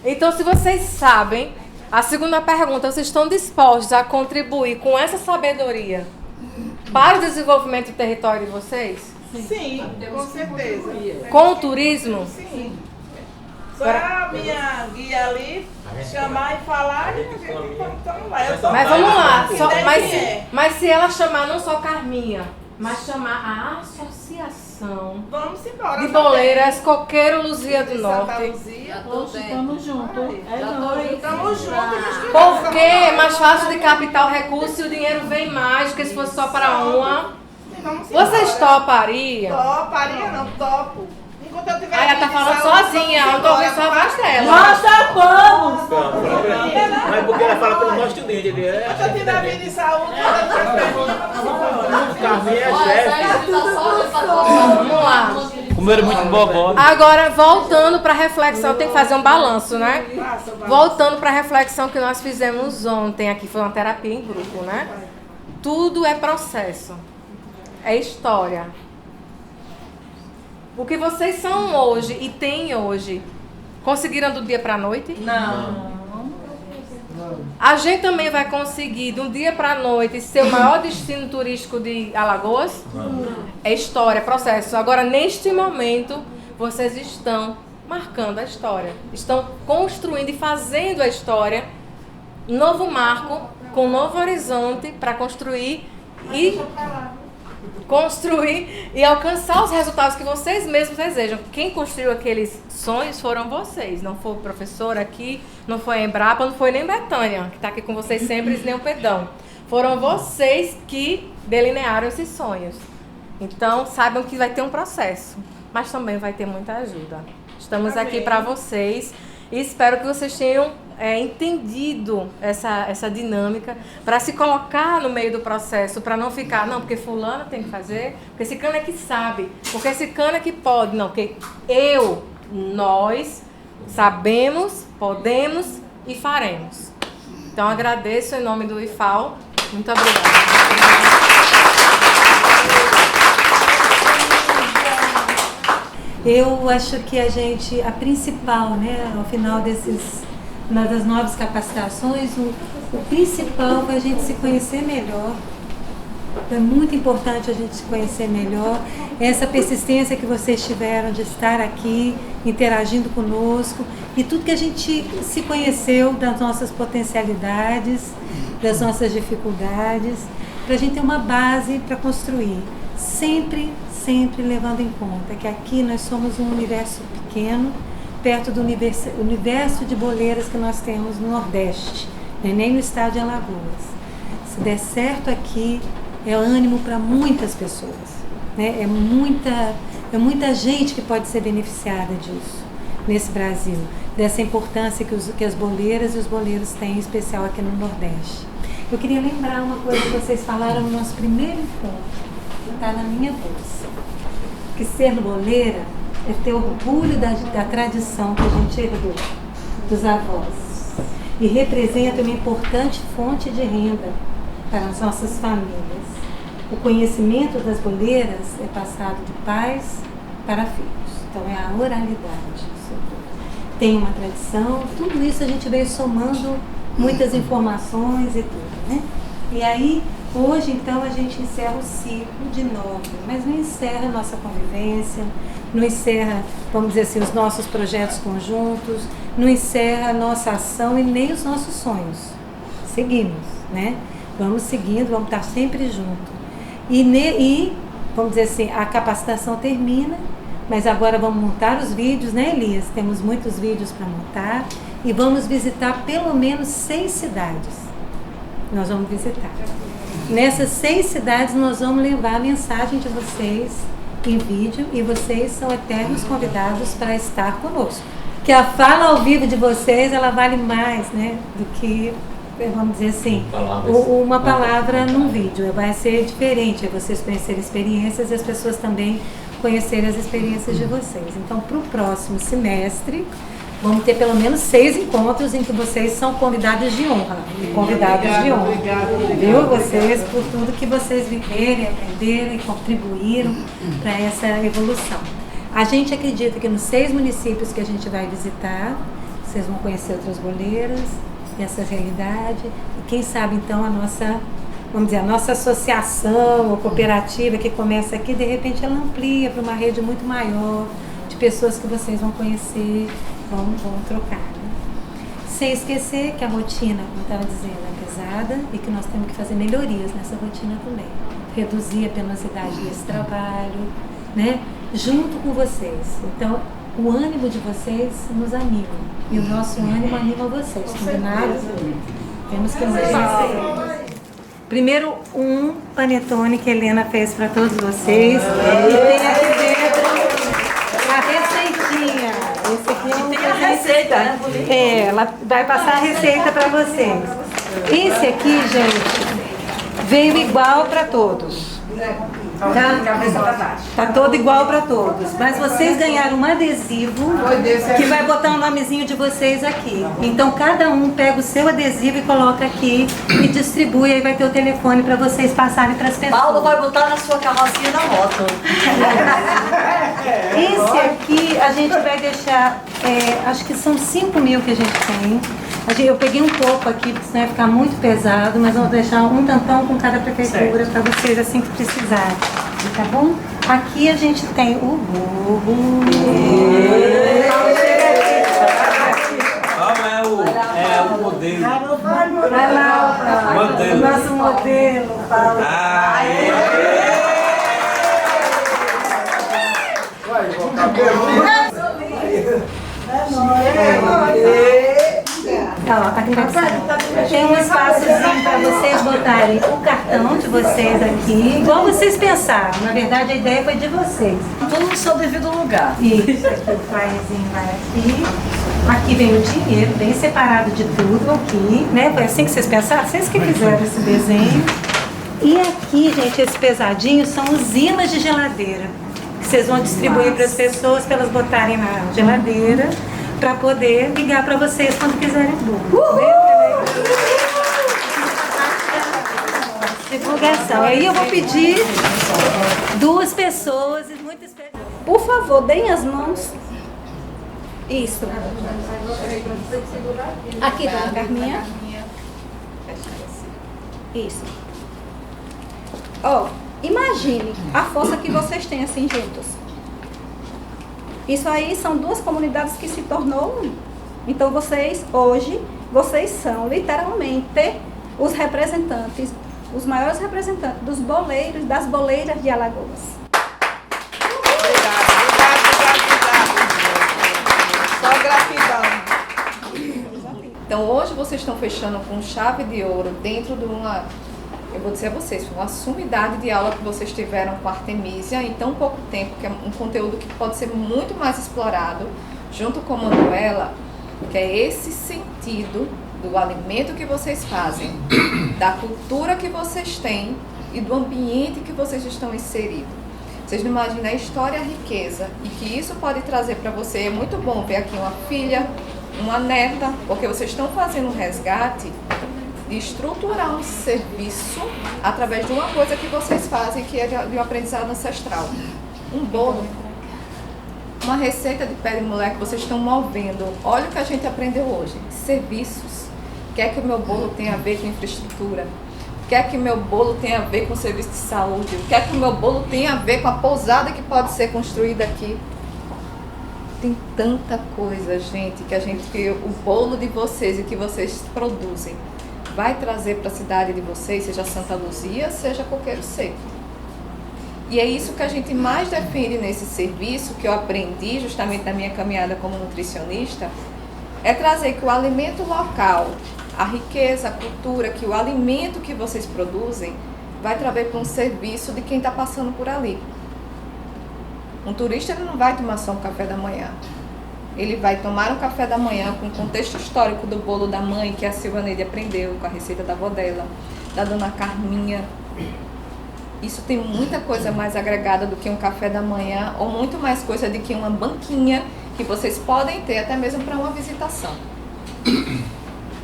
A: Então, se vocês sabem, a segunda pergunta, vocês estão dispostos a contribuir com essa sabedoria para o desenvolvimento do território de vocês?
J: Sim, com certeza.
A: Com o turismo?
J: Sim. Só a minha guia ali chamar e falar e a gente então vai. Eu só
A: Mas vamos lá,
J: quem
A: só-
J: quem é.
A: mas se ela chamar não só Carminha, mas chamar a associação
J: Vamos embora.
A: de boleiras Coqueiro Luzia do
J: Santa
A: Norte.
J: Luzia.
I: Estamos juntos.
J: Estamos juntos.
A: Porque é mais fácil de captar o recurso e o dinheiro vem mais, porque se fosse só para uma. Vocês topariam?
J: Toparia não, topo. Enquanto eu tiver
A: Aí ela tá
J: vida de
A: falando
J: saúde,
A: sozinha, eu não tô
J: vamos
A: ouvindo só a
J: embora.
A: voz dela.
I: Nós topamos!
E: Mas porque ela fala pelo nosso estudante, ele é.
J: Enquanto eu tiver vida de saúde,
E: Carminha é chefe.
A: Vamos lá.
E: Comeram muito bobó.
A: Agora, voltando para a reflexão, tem que fazer um balanço, né? Voltando para a reflexão que nós fizemos ontem, aqui foi uma terapia em grupo, né? Tudo é processo, é história. O que vocês são hoje e têm hoje, conseguiram do dia para a noite?
J: não.
A: A gente também vai conseguir, de um dia para a noite, ser o maior destino turístico de Alagoas? É história, é processo. Agora, neste momento, vocês estão marcando a história. Estão construindo e fazendo a história. Novo marco, com um novo horizonte para construir e alcançar os resultados que vocês mesmos desejam. Quem construiu aqueles sonhos foram vocês. Não foi o professor aqui, não foi a Embrapa, não foi nem Betânia, que está aqui com vocês sempre, nem o Pedão. Foram vocês que delinearam esses sonhos. Então, saibam que vai ter um processo, mas também vai ter muita ajuda. Estamos aqui para vocês e espero que vocês tenham entendido essa dinâmica para se colocar no meio do processo, para não ficar, não, porque fulano tem que fazer, porque esse cano é que sabe, porque esse cano é que pode, não, porque nós sabemos, podemos e faremos. Então agradeço em nome do IFAL, muito obrigada.
K: Eu acho que a principal, né, ao final das novas capacitações, o principal é a gente se conhecer melhor. É muito importante a gente se conhecer melhor. Essa persistência que vocês tiveram de estar aqui, interagindo conosco, e tudo que a gente se conheceu das nossas potencialidades, das nossas dificuldades, para a gente ter uma base para construir. Sempre levando em conta que aqui nós somos um universo pequeno, perto do universo de boleiras que nós temos no Nordeste, né? Nem no estado de Alagoas. Se der certo aqui, é ânimo para muitas pessoas, né? É muita gente que pode ser beneficiada disso nesse Brasil, dessa importância que as boleiras e os boleiros têm, em especial aqui no Nordeste. Eu queria lembrar uma coisa que vocês falaram no nosso primeiro encontro, que está na minha bolsa, que ser boleira é ter orgulho da tradição que a gente herdou dos avós e representa uma importante fonte de renda para as nossas famílias. O conhecimento das boleiras é passado de pais para filhos, então é a oralidade. Tem uma tradição, tudo isso a gente veio somando muitas informações e tudo, né? E aí, hoje, então, a gente encerra o ciclo de novo, mas não encerra a nossa convivência, não encerra, vamos dizer assim, os nossos projetos conjuntos, não encerra a nossa ação e nem os nossos sonhos. Seguimos, né? Vamos seguindo, vamos estar sempre juntos. E vamos dizer assim, a capacitação termina, mas agora vamos montar os vídeos, né, Elias? Temos muitos vídeos para montar e vamos visitar pelo menos 6 cidades. Nós vamos visitar. Nessas 6 cidades nós vamos levar a mensagem de vocês em vídeo e vocês são eternos convidados para estar conosco. Que a fala ao vivo de vocês, ela vale mais, né, do que, vamos dizer assim, uma palavra num vídeo. Vai ser diferente, é vocês conhecerem experiências e as pessoas também conhecerem as experiências de vocês. Então, para o próximo semestre, vamos ter pelo menos 6 encontros em que vocês são convidados de honra. Obrigado, viu? Vocês por tudo que vocês viveram, aprenderam e contribuíram para essa evolução. A gente acredita que nos 6 municípios que a gente vai visitar, vocês vão conhecer outras boleiras, essa realidade, e quem sabe então a nossa, vamos dizer, a nossa associação ou cooperativa que começa aqui, de repente ela amplia para uma rede muito maior de pessoas que vocês vão conhecer vamos trocar, né? Sem esquecer que a rotina, como eu estava dizendo, é pesada e que nós temos que fazer melhorias nessa rotina também. Reduzir a penosidade desse trabalho, né? Junto com vocês. Então, o ânimo de vocês nos anima. E o nosso ânimo anima vocês, combinado? Temos que mais. Primeiro, um panetone que a Helena fez para todos vocês. E tem aqui dentro a receitinha. Esse aqui é um
B: tem a receita, né?
K: ela vai passar a receita para vocês. Esse aqui, gente, veio igual para todos. Tá todo igual para todos. Mas vocês ganharam um adesivo que vai botar o nomezinho de vocês aqui. Então cada um pega o seu adesivo e coloca aqui e distribui. Aí vai ter o telefone para vocês passarem para as pessoas.
B: Paulo vai botar na sua carrocinha da moto.
K: Esse aqui a gente vai deixar, acho que são 5.000 que a gente tem. Eu peguei um pouco aqui, porque senão ia ficar muito pesado, mas vamos deixar um tantão com cada prefeitura para vocês assim que precisarem. Tá bom? Aqui a gente tem o burro.
E: É o modelo.
K: Vai lá, o nosso modelo, Paulo. Aqui tem um espaçozinho para vocês botarem o cartão de vocês aqui, igual vocês pensaram. Na verdade, a ideia foi de vocês.
B: Tudo no seu devido lugar.
K: Isso, aqui o flyerzinho vai aqui. Aqui vem o dinheiro, bem separado de tudo aqui, né? Foi assim que vocês pensaram? Vocês que fizeram esse desenho. E aqui, gente, esse pesadinho são os imãs de geladeira, que vocês vão distribuir para as pessoas, para elas botarem na geladeira, para poder ligar para vocês quando quiserem bolo. Divulgação. Aí eu vou pedir 2 pessoas e muito especial.
L: Por favor, deem as mãos. Isso. Aqui, dona Carminha. Isso. Ó, imagine a força que vocês têm assim juntos. Isso aí são 2 comunidades que se tornou um. Então vocês, hoje, vocês são literalmente os representantes, os maiores representantes dos boleiros, das boleiras de Alagoas.
J: Só gratidão.
M: Então hoje vocês estão fechando com chave de ouro dentro de uma, eu vou dizer a vocês, uma sumidade de aula que vocês tiveram com a Artemisia em tão pouco tempo, que é um conteúdo que pode ser muito mais explorado, junto com a Manuela, que é esse sentido do alimento que vocês fazem, da cultura que vocês têm e do ambiente que vocês estão inseridos. Vocês não imaginam a história e a riqueza e que isso pode trazer para você. É muito bom ver aqui uma filha, uma neta, porque vocês estão fazendo um resgate de estruturar um serviço através de uma coisa que vocês fazem, que é de um aprendizado ancestral. Um bolo, uma receita de pé de mulher que vocês estão movendo. Olha o que a gente aprendeu hoje. Serviços. Quer que o meu bolo tenha a ver com infraestrutura? Quer que o meu bolo tenha a ver com serviço de saúde? Quer que o meu bolo tenha a ver com a pousada que pode ser construída aqui? Tem tanta coisa, gente, que o bolo de vocês e que vocês produzem vai trazer para a cidade de vocês, seja Santa Luzia, seja Coqueiro Seco. E é isso que a gente mais defende nesse serviço, que eu aprendi justamente na minha caminhada como nutricionista, é trazer que o alimento local, a riqueza, a cultura, que o alimento que vocês produzem vai trazer para um serviço de quem está passando por ali. Um turista ele não vai tomar só um café da manhã. Ele vai tomar um café da manhã com o contexto histórico do bolo da mãe, que a Silvaneide aprendeu com a receita da avó dela, da dona Carminha. Isso tem muita coisa mais agregada do que um café da manhã, ou muito mais coisa do que uma banquinha que vocês podem ter até mesmo para uma visitação.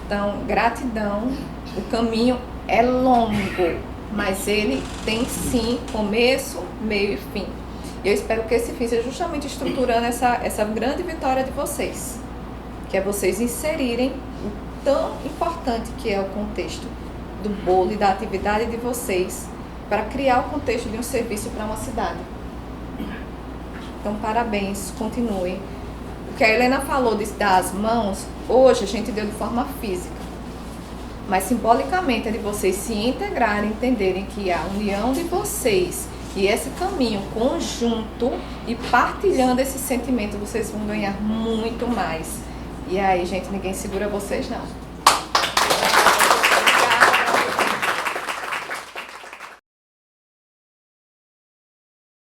M: Então, gratidão. O caminho é longo, mas ele tem sim começo, meio e fim. E eu espero que esse fim seja justamente estruturando essa grande vitória de vocês, que é vocês inserirem o tão importante que é o contexto do bolo e da atividade de vocês para criar o contexto de um serviço para uma cidade. Então, parabéns, continuem. O que a Helena falou de dar as mãos, hoje a gente deu de forma física. Mas simbolicamente é de vocês se integrarem, entenderem que a união de vocês e esse caminho conjunto e partilhando esse sentimento, vocês vão ganhar muito mais. E aí, gente, ninguém segura vocês não.